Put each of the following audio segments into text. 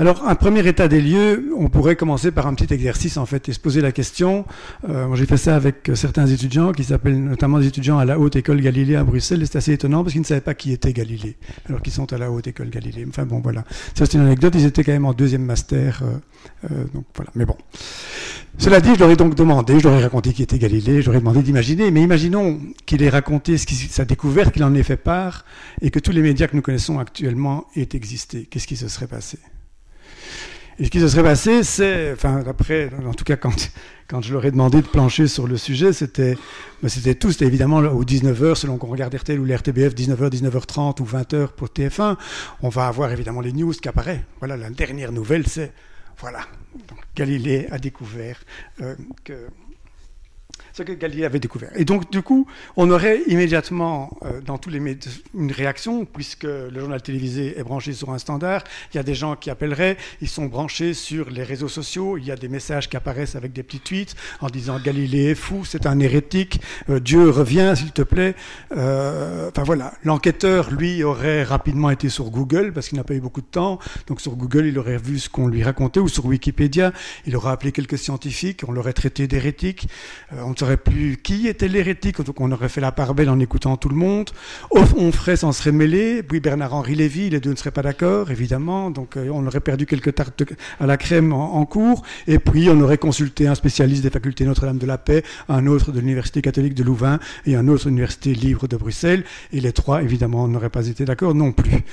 Alors, un premier état des lieux, on pourrait commencer par un petit exercice, en fait, et se poser la question. Moi, j'ai fait ça avec certains étudiants, qui s'appellent notamment des étudiants à la Haute École Galilée à Bruxelles, et c'est assez étonnant, parce qu'ils ne savaient pas qui était Galilée, alors qu'ils sont à la Haute École Galilée. Enfin, bon, voilà. Ça, c'est une anecdote, ils étaient quand même en deuxième master, donc voilà. Mais bon. Cela dit, je leur ai donc demandé, je leur ai raconté qui était Galilée, je leur ai demandé d'imaginer, mais imaginons qu'il ait raconté sa découverte, qu'il en ait fait part, et que tous les médias que nous connaissons actuellement aient existé. Qu'est-ce qui se serait passé? Et ce qui se serait passé, c'est, enfin, après, en tout cas, quand je leur ai demandé de plancher sur le sujet, c'était évidemment aux 19h, selon qu'on regarde RTL ou l'RTBF, 19h, 19h30 ou 20h pour TF1, on va avoir évidemment les news qui apparaissent. Voilà, la dernière nouvelle, c'est, voilà, donc, Galilée a découvert ce que Galilée avait découvert. Et donc, du coup, on aurait immédiatement, dans tous les médias, une réaction, puisque le journal télévisé est branché sur un standard. Il y a des gens qui appelleraient, ils sont branchés sur les réseaux sociaux. Il y a des messages qui apparaissent avec des petits tweets en disant « Galilée est fou, c'est un hérétique, Dieu revient, s'il te plaît ». Enfin voilà, l'enquêteur, lui, aurait rapidement été sur Google, parce qu'il n'a pas eu beaucoup de temps. Donc sur Google, il aurait vu ce qu'on lui racontait, ou sur Wikipédia, il aurait appelé quelques scientifiques, on l'aurait traité d'hérétique. On ne saurait plus qui était l'hérétique, donc on aurait fait la part belle en écoutant tout le monde. Onfray s'en serait mêlé, puis Bernard-Henri Lévy, les deux ne seraient pas d'accord, évidemment, donc on aurait perdu quelques tartes à la crème en cours, et puis on aurait consulté un spécialiste des facultés Notre-Dame de la Paix, un autre de l'Université catholique de Louvain, et un autre de l'Université libre de Bruxelles, et les trois, évidemment, n'auraient pas été d'accord non plus.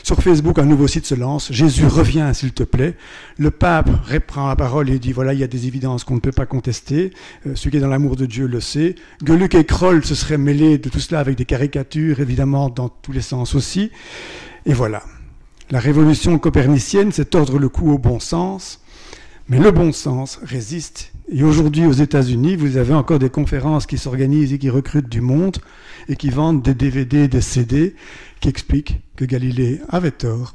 Sur Facebook, un nouveau site se lance. Jésus revient, s'il te plaît. Le pape reprend la parole et dit voilà, il y a des évidences qu'on ne peut pas contester. Celui qui est dans l'amour de Dieu le sait. Gueluc et Kroll se seraient mêlés de tout cela avec des caricatures, évidemment, dans tous les sens aussi. Et voilà. La révolution copernicienne, c'est tordre le cou au bon sens. Mais le bon sens résiste. Et aujourd'hui, aux États-Unis, vous avez encore des conférences qui s'organisent et qui recrutent du monde et qui vendent des DVD, des CD qui expliquent que Galilée avait tort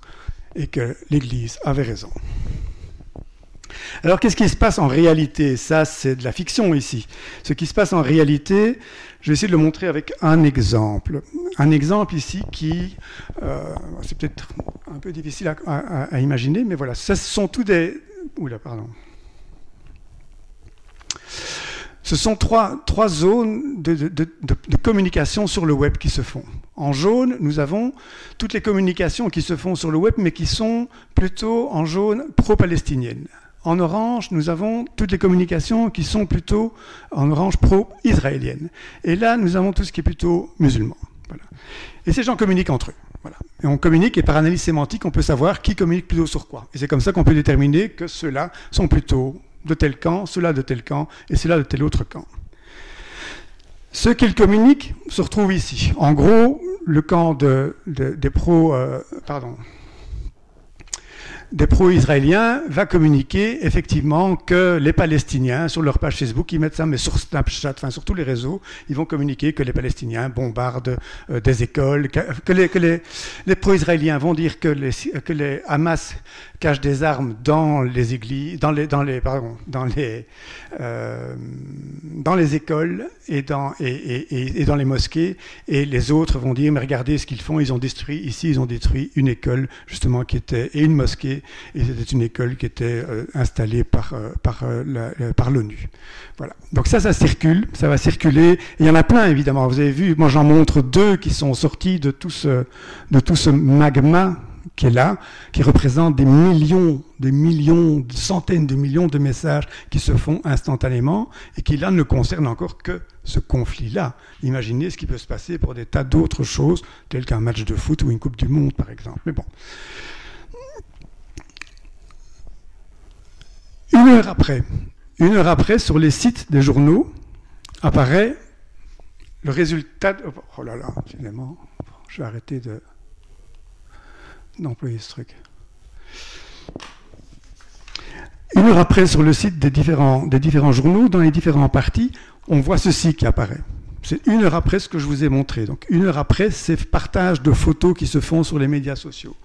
et que l'Église avait raison. Alors, qu'est-ce qui se passe en réalité? Ça, c'est de la fiction ici. Ce qui se passe en réalité, je vais essayer de le montrer avec un exemple. Un exemple ici qui, c'est peut-être un peu difficile à imaginer, mais voilà, ce sont tous des... Oula, pardon. Ce sont trois zones de communication sur le web qui se font. En jaune, nous avons toutes les communications qui se font sur le web, mais qui sont plutôt en jaune pro-palestiniennes. En orange, nous avons toutes les communications qui sont plutôt en orange pro-israéliennes. Et là, nous avons tout ce qui est plutôt musulman. Voilà. Et ces gens communiquent entre eux. Voilà. Et on communique, et par analyse sémantique, on peut savoir qui communique plutôt sur quoi. Et c'est comme ça qu'on peut déterminer que ceux-là sont plutôt de tel camp, ceux-là de tel camp, et ceux-là de tel autre camp. Ceux qu'ils communiquent se retrouvent ici. En gros, le camp des pro-israéliens va communiquer effectivement que les Palestiniens, sur leur page Facebook, ils mettent ça, mais sur Snapchat, enfin sur tous les réseaux, ils vont communiquer que les Palestiniens bombardent des écoles, que les pro-israéliens vont dire que les Hamas cachent des armes dans les églises, dans les écoles et dans les mosquées, et les autres vont dire mais regardez ce qu'ils font, ils ont détruit une école justement et une mosquée, et c'était une école qui était installée par l'ONU. Voilà. Donc ça circule, ça va circuler. Et il y en a plein évidemment. Vous avez vu, moi j'en montre deux qui sont sortis de tout ce magma qui est là, qui représente des millions, de centaines de millions de messages qui se font instantanément et qui là ne concernent encore que ce conflit-là. Imaginez ce qui peut se passer pour des tas d'autres choses, telles qu'un match de foot ou une Coupe du Monde, par exemple. Mais bon. Une heure après, sur les sites des journaux, apparaît le résultat... Oh là là, finalement, je vais arrêter d'employer ce truc. Une heure après, sur le site des différents journaux, dans les différents partis, on voit ceci qui apparaît. C'est une heure après ce que je vous ai montré. Donc une heure après, ces partages de photos qui se font sur les médias sociaux.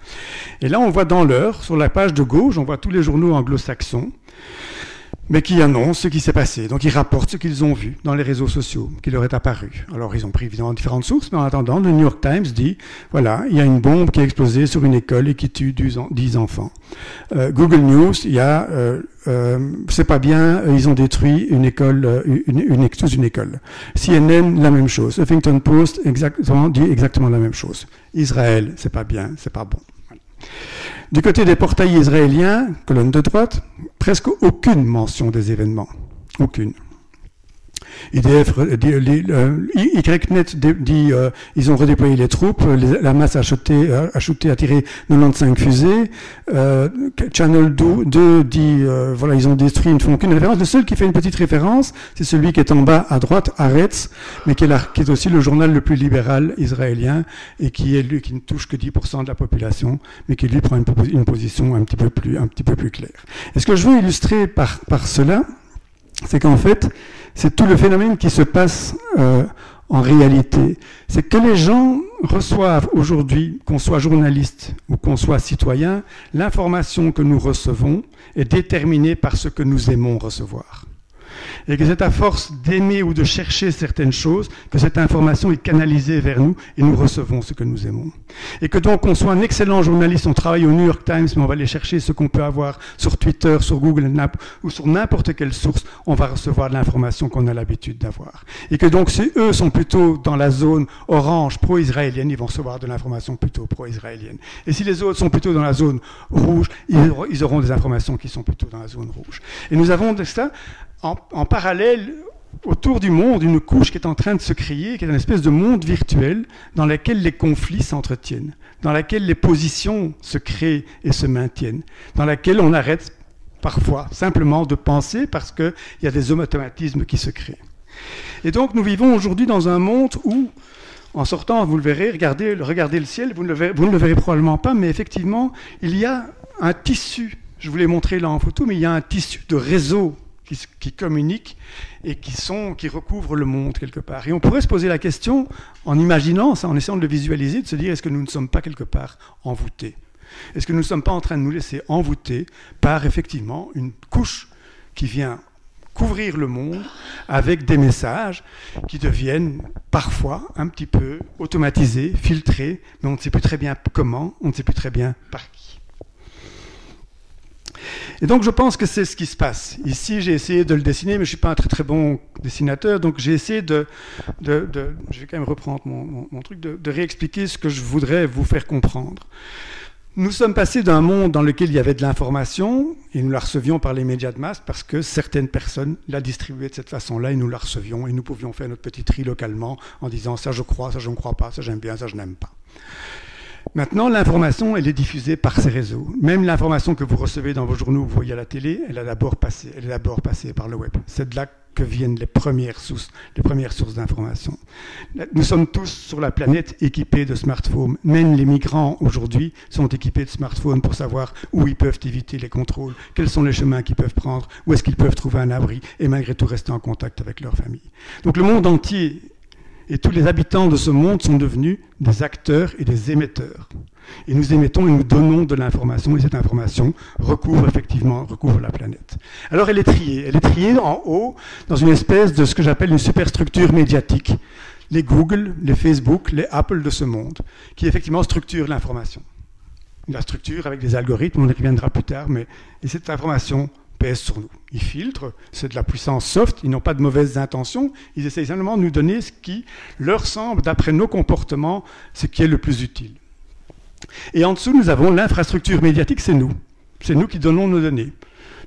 Et là, on voit dans l'heure, sur la page de gauche, on voit tous les journaux anglo-saxons. mais qui annoncent ce qui s'est passé. Donc ils rapportent ce qu'ils ont vu dans les réseaux sociaux, qui leur est apparu. Alors ils ont pris évidemment différentes sources, mais en attendant, le New York Times dit, voilà, il y a une bombe qui a explosé sur une école et qui tue 10 enfants. Google News, il y a, c'est pas bien, ils ont détruit une école, toute une école. CNN, la même chose. Huffington Post dit exactement la même chose. Israël, c'est pas bien, c'est pas bon. Voilà. Du côté des portails israéliens, colonne de droite, presque aucune mention des événements. Aucune. YNet dit ils ont redéployé les troupes, la masse a tiré 95 fusées. Channel 2 dit voilà, ils ont détruit, ils ne font aucune référence. Le seul qui fait une petite référence, c'est celui qui est en bas à droite, Haaretz, mais qui est aussi le journal le plus libéral israélien et qui ne touche que 10% de la population, mais qui lui prend une position un petit peu plus claire. Et ce que je veux illustrer par cela, c'est qu'en fait, c'est tout le phénomène qui se passe en réalité. C'est que les gens reçoivent aujourd'hui, qu'on soit journaliste ou qu'on soit citoyen, l'information que nous recevons est déterminée par ce que nous aimons recevoir. Et que c'est à force d'aimer ou de chercher certaines choses que cette information est canalisée vers nous et nous recevons ce que nous aimons. Et que donc on soit un excellent journaliste, on travaille au New York Times, mais on va aller chercher ce qu'on peut avoir sur Twitter, sur Google ou sur n'importe quelle source, on va recevoir de l'information qu'on a l'habitude d'avoir. Et que donc si eux sont plutôt dans la zone orange pro-israélienne, ils vont recevoir de l'information plutôt pro-israélienne. Et si les autres sont plutôt dans la zone rouge, ils auront des informations qui sont plutôt dans la zone rouge. Et nous avons de ça en parallèle, autour du monde, une couche qui est en train de se créer, qui est une espèce de monde virtuel dans lequel les conflits s'entretiennent, dans lequel les positions se créent et se maintiennent, dans laquelle on arrête parfois simplement de penser parce qu'il y a des automatismes qui se créent. Et donc nous vivons aujourd'hui dans un monde où, en sortant, vous le verrez, regardez le ciel, vous ne le verrez probablement pas, mais effectivement, il y a un tissu, je vous l'ai montré là en photo, mais il y a un tissu de réseaux qui communiquent et qui recouvrent le monde quelque part. Et on pourrait se poser la question, en imaginant ça, en essayant de le visualiser, de se dire, est-ce que nous ne sommes pas quelque part envoûtés? Est-ce que nous ne sommes pas en train de nous laisser envoûter par effectivement une couche qui vient couvrir le monde avec des messages qui deviennent parfois un petit peu automatisés, filtrés, mais on ne sait plus très bien comment, on ne sait plus très bien par qui. Et donc je pense que c'est ce qui se passe. Ici j'ai essayé de le dessiner, mais je ne suis pas un très très bon dessinateur, donc j'ai essayé je vais quand même reprendre mon truc, de réexpliquer ce que je voudrais vous faire comprendre. Nous sommes passés d'un monde dans lequel il y avait de l'information, et nous la recevions par les médias de masse, parce que certaines personnes la distribuaient de cette façon-là, et nous la recevions, et nous pouvions faire notre petit tri localement, en disant ça je crois, ça je ne crois pas, ça j'aime bien, ça je n'aime pas. Maintenant, l'information, elle est diffusée par ces réseaux. Même l'information que vous recevez dans vos journaux, vous voyez à la télé, elle est d'abord passée par le web. C'est de là que viennent les premières sources d'information. Nous sommes tous sur la planète équipés de smartphones. Même les migrants, aujourd'hui, sont équipés de smartphones pour savoir où ils peuvent éviter les contrôles, quels sont les chemins qu'ils peuvent prendre, où est-ce qu'ils peuvent trouver un abri, et malgré tout rester en contact avec leur famille. Donc le monde entier et tous les habitants de ce monde sont devenus des acteurs et des émetteurs. Et nous émettons et nous donnons de l'information, et cette information recouvre la planète. Alors elle est triée en haut dans une espèce de ce que j'appelle une superstructure médiatique. Les Google, les Facebook, les Apple de ce monde, qui effectivement structurent l'information. La structure avec des algorithmes, on y reviendra plus tard, mais et cette information pèse sur nous. Ils filtrent, c'est de la puissance soft, ils n'ont pas de mauvaises intentions, ils essayent simplement de nous donner ce qui leur semble, d'après nos comportements, ce qui est le plus utile. Et en dessous, nous avons l'infrastructure médiatique, c'est nous. C'est nous qui donnons nos données.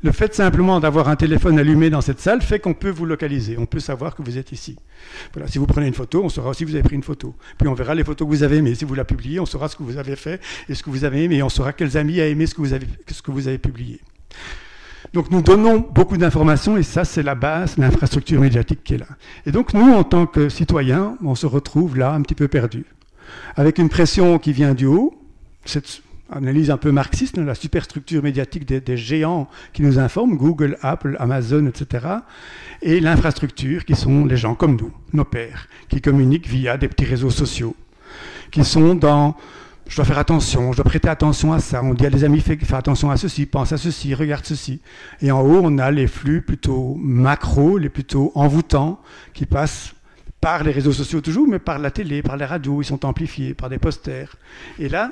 Le fait simplement d'avoir un téléphone allumé dans cette salle fait qu'on peut vous localiser, on peut savoir que vous êtes ici. Voilà, si vous prenez une photo, on saura aussi que vous avez pris une photo. Puis on verra les photos que vous avez aimées. Si vous la publiez, on saura ce que vous avez fait et ce que vous avez aimé, et on saura quels amis a aimé ce que vous avez publié. Donc nous donnons beaucoup d'informations et ça c'est la base, l'infrastructure médiatique qui est là. Et donc nous en tant que citoyens, on se retrouve là un petit peu perdus. Avec une pression qui vient du haut, cette analyse un peu marxiste, la superstructure médiatique des géants qui nous informent, Google, Apple, Amazon, etc. Et l'infrastructure qui sont les gens comme nous, nos pairs, qui communiquent via des petits réseaux sociaux, qui sont dans je dois faire attention, je dois prêter attention à ça. On dit à des amis, fais attention à ceci, pense à ceci, regarde ceci. Et en haut, on a les flux plutôt macro, les plutôt envoûtants, qui passent par les réseaux sociaux toujours, mais par la télé, par les radios, ils sont amplifiés, par des posters. Et là,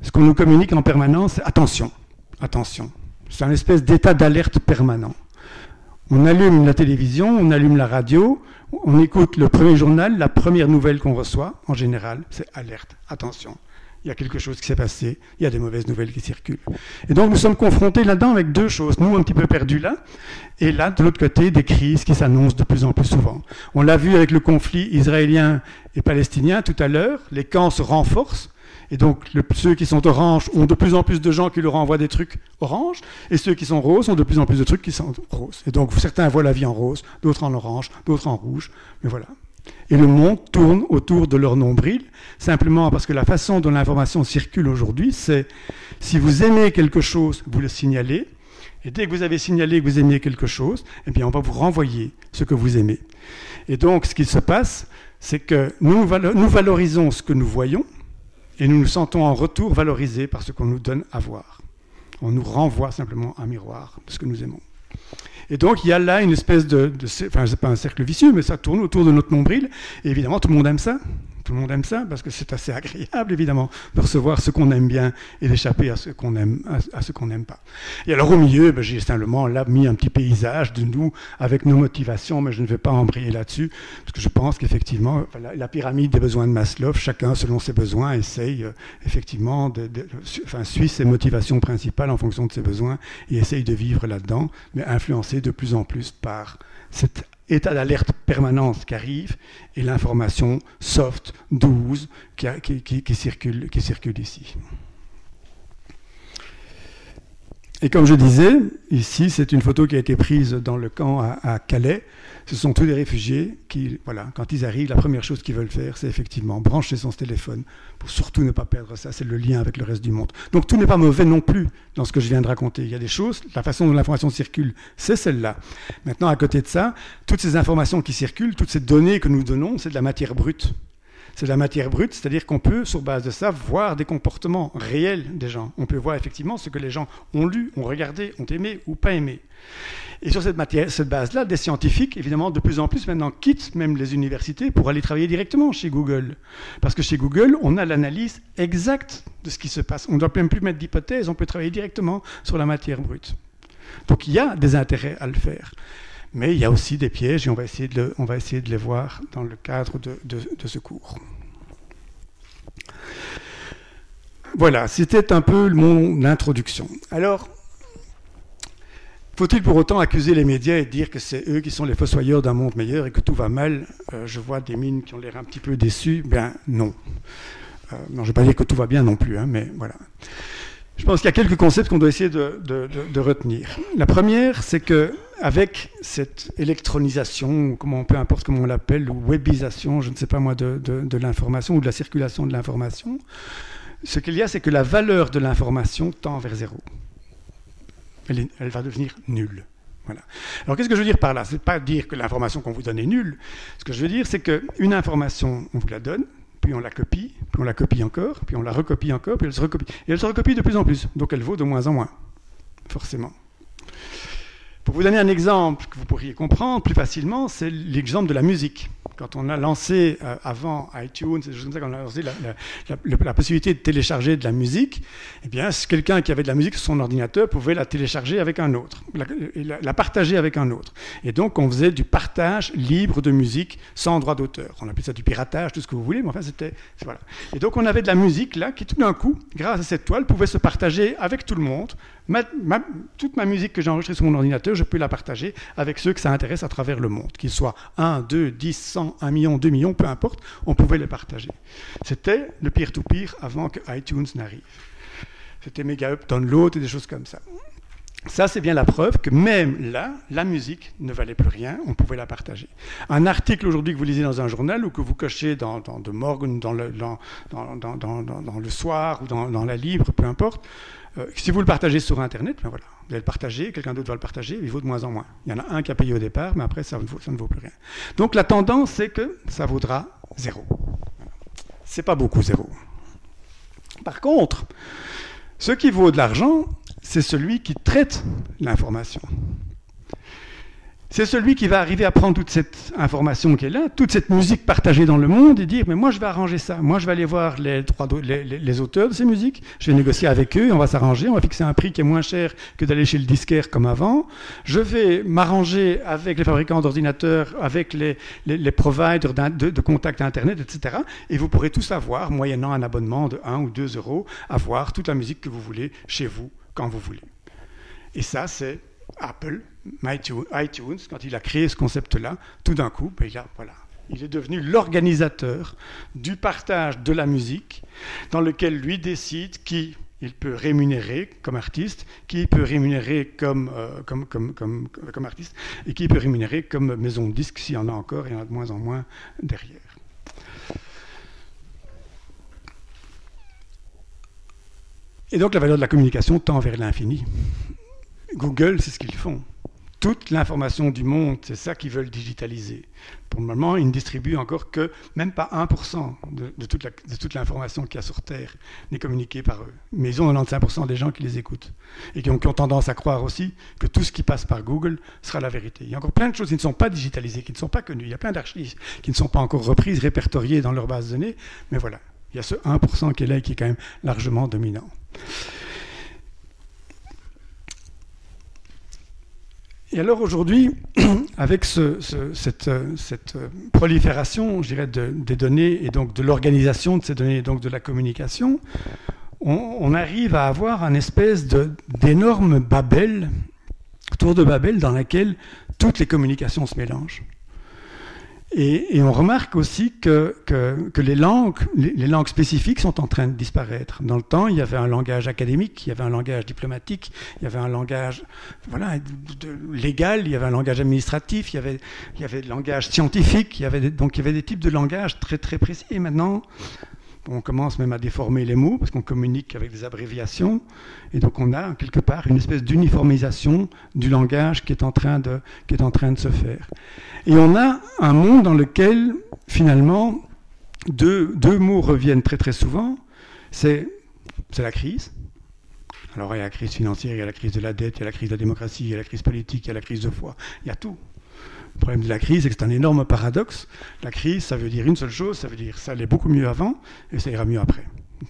ce qu'on nous communique en permanence, c'est attention, attention. C'est un espèce d'état d'alerte permanent. On allume la télévision, on allume la radio, on écoute le premier journal, la première nouvelle qu'on reçoit, en général, c'est alerte, attention. Il y a quelque chose qui s'est passé, il y a des mauvaises nouvelles qui circulent. Et donc nous sommes confrontés là-dedans avec deux choses. Nous, un petit peu perdus là, et là, de l'autre côté, des crises qui s'annoncent de plus en plus souvent. On l'a vu avec le conflit israélien et palestinien tout à l'heure, les camps se renforcent, et donc ceux qui sont oranges ont de plus en plus de gens qui leur envoient des trucs oranges, et ceux qui sont roses ont de plus en plus de trucs qui sont roses. Et donc certains voient la vie en rose, d'autres en orange, d'autres en rouge, mais voilà. Et le monde tourne autour de leur nombril, simplement parce que la façon dont l'information circule aujourd'hui, c'est si vous aimez quelque chose, vous le signalez, et dès que vous avez signalé que vous aimiez quelque chose, eh bien on va vous renvoyer ce que vous aimez. Et donc ce qui se passe, c'est que nous valorisons ce que nous voyons, et nous nous sentons en retour valorisés par ce qu'on nous donne à voir. On nous renvoie simplement un miroir de ce que nous aimons. Et donc, il y a là une espèce enfin, c'est pas un cercle vicieux, mais ça tourne autour de notre nombril. Et évidemment, tout le monde aime ça. Tout le monde aime ça, parce que c'est assez agréable, évidemment, de recevoir ce qu'on aime bien et d'échapper à ce qu'on aime, à ce qu'on n'aime pas. Et alors, au milieu, j'ai simplement là mis un petit paysage de nous, avec nos motivations, mais je ne vais pas embrayer là-dessus, parce que je pense qu'effectivement, la pyramide des besoins de Maslow, chacun, selon ses besoins, essaye, effectivement, suit ses motivations principales en fonction de ses besoins, et essaye de vivre là-dedans, mais influencé de plus en plus par cet état d'alerte permanente qui arrive et l'information soft, douce, qui circule ici. Et comme je disais, ici, c'est une photo qui a été prise dans le camp à Calais. Ce sont tous des réfugiés qui, voilà, quand ils arrivent, la première chose qu'ils veulent faire, c'est effectivement brancher son téléphone pour surtout ne pas perdre ça. C'est le lien avec le reste du monde. Donc tout n'est pas mauvais non plus dans ce que je viens de raconter. Il y a des choses, la façon dont l'information circule, c'est celle-là. Maintenant, à côté de ça, toutes ces informations qui circulent, toutes ces données que nous donnons, c'est de la matière brute. C'est de la matière brute, c'est-à-dire qu'on peut, sur base de ça, voir des comportements réels des gens. On peut voir effectivement ce que les gens ont lu, ont regardé, ont aimé ou pas aimé. Et sur cette base-là, des scientifiques, évidemment, de plus en plus maintenant quittent même les universités pour aller travailler directement chez Google. Parce que chez Google, on a l'analyse exacte de ce qui se passe. On ne doit même plus mettre d'hypothèses, on peut travailler directement sur la matière brute. Donc il y a des intérêts à le faire. Mais il y a aussi des pièges et on va essayer de les voir dans le cadre de ce cours. Voilà, c'était un peu mon introduction. Alors, faut-il pour autant accuser les médias et dire que c'est eux qui sont les fossoyeurs d'un monde meilleur et que tout va mal? Je vois des mines qui ont l'air un petit peu déçues. Ben non. Non, je ne vais pas dire que tout va bien non plus, hein, mais voilà. Je pense qu'il y a quelques concepts qu'on doit essayer de retenir. La première, c'est qu'avec cette électronisation, ou peu importe comment on l'appelle, ou webisation, je ne sais pas moi, de l'information ou de la circulation de l'information, ce qu'il y a, c'est que la valeur de l'information tend vers zéro. Elle va devenir nulle. Voilà. Alors qu'est-ce que je veux dire par là? Ce n'est pas dire que l'information qu'on vous donne est nulle. Ce que je veux dire, c'est qu'une information, on vous la donne, puis on la copie, puis on la copie encore, puis on la recopie encore, puis elle se recopie. Et elle se recopie de plus en plus, donc elle vaut de moins en moins, forcément. Pour vous donner un exemple que vous pourriez comprendre plus facilement, c'est l'exemple de la musique. Quand on a lancé, avant iTunes, des choses comme ça, quand on a lancé la possibilité de télécharger de la musique, eh bien, quelqu'un qui avait de la musique sur son ordinateur pouvait la télécharger avec un autre, la partager avec un autre. Et donc, on faisait du partage libre de musique sans droit d'auteur. On appelait ça du piratage, tout ce que vous voulez, mais enfin, voilà. Et donc, on avait de la musique, là, qui tout d'un coup, grâce à cette toile, pouvait se partager avec tout le monde. Toute ma musique que j'ai enregistrée sur mon ordinateur, je peux la partager avec ceux que ça intéresse à travers le monde. Qu'ils soient 1, 2, 10, 100, 1 million, 2 millions, peu importe, on pouvait les partager. C'était le peer-to-peer avant que iTunes n'arrive. C'était méga up download et des choses comme ça. Ça, c'est bien la preuve que même là, la musique ne valait plus rien, on pouvait la partager. Un article aujourd'hui que vous lisez dans un journal ou que vous cochez dans The Morgan, dans le Soir ou dans la Libre, peu importe, si vous le partagez sur Internet, ben voilà, vous allez le partager, quelqu'un d'autre va le partager, il vaut de moins en moins. Il y en a un qui a payé au départ, mais après, ça ne vaut plus rien. Donc la tendance, c'est que ça vaudra zéro. C'est pas beaucoup, zéro. Par contre, ce qui vaut de l'argent, c'est celui qui traite l'information. C'est celui qui va arriver à prendre toute cette information qui est là, toute cette musique partagée dans le monde et dire « mais moi je vais arranger ça, moi je vais aller voir les auteurs de ces musiques, je vais négocier avec eux, on va s'arranger, on va fixer un prix qui est moins cher que d'aller chez le disquaire comme avant, je vais m'arranger avec les fabricants d'ordinateurs, avec les providers de contacts Internet, etc. Et vous pourrez tous avoir, moyennant un abonnement de 1 ou 2 euros, avoir toute la musique que vous voulez chez vous, quand vous voulez. » Et ça, c'est Apple, iTunes, quand il a créé ce concept-là, tout d'un coup, il est devenu l'organisateur du partage de la musique, dans lequel lui décide qui il peut rémunérer comme artiste, qui il peut rémunérer comme artiste, et qui il peut rémunérer comme maison de disques, s'il y en a encore, il y en a de moins en moins derrière. Et donc la valeur de la communication tend vers l'infini. Google, c'est ce qu'ils font. Toute l'information du monde, c'est ça qu'ils veulent digitaliser. Pour le moment, ils ne distribuent encore que même pas 1% de toute l'information qu'il y a sur Terre n'est communiquée par eux. Mais ils ont 95% des gens qui les écoutent et qui ont tendance à croire aussi que tout ce qui passe par Google sera la vérité. Il y a encore plein de choses qui ne sont pas digitalisées, qui ne sont pas connues. Il y a plein d'archives qui ne sont pas encore reprises, répertoriées dans leur base de données. Mais voilà, il y a ce 1% qui est là et qui est quand même largement dominant. Et alors aujourd'hui, avec cette prolifération, je dirais, des données et donc de l'organisation de ces données et donc de la communication, on arrive à avoir un espèce d'énorme Babel, tour de Babel, dans laquelle toutes les communications se mélangent. Et on remarque aussi que les langues spécifiques sont en train de disparaître. Dans le temps, il y avait un langage académique, il y avait un langage diplomatique, il y avait un langage légal, il y avait un langage administratif, il y avait le langage scientifique, donc il y avait des types de langages très très précis. Et maintenant, on commence même à déformer les mots parce qu'on communique avec des abréviations. Et donc on a quelque part une espèce d'uniformisation du langage qui est en train de se faire. Et on a un monde dans lequel, finalement, deux mots reviennent très très souvent. C'est la crise. Alors il y a la crise financière, il y a la crise de la dette, il y a la crise de la démocratie, il y a la crise politique, il y a la crise de foi. Il y a tout. Le problème de la crise, c'est que c'est un énorme paradoxe. La crise, ça veut dire une seule chose, ça veut dire ça allait beaucoup mieux avant et ça ira mieux après.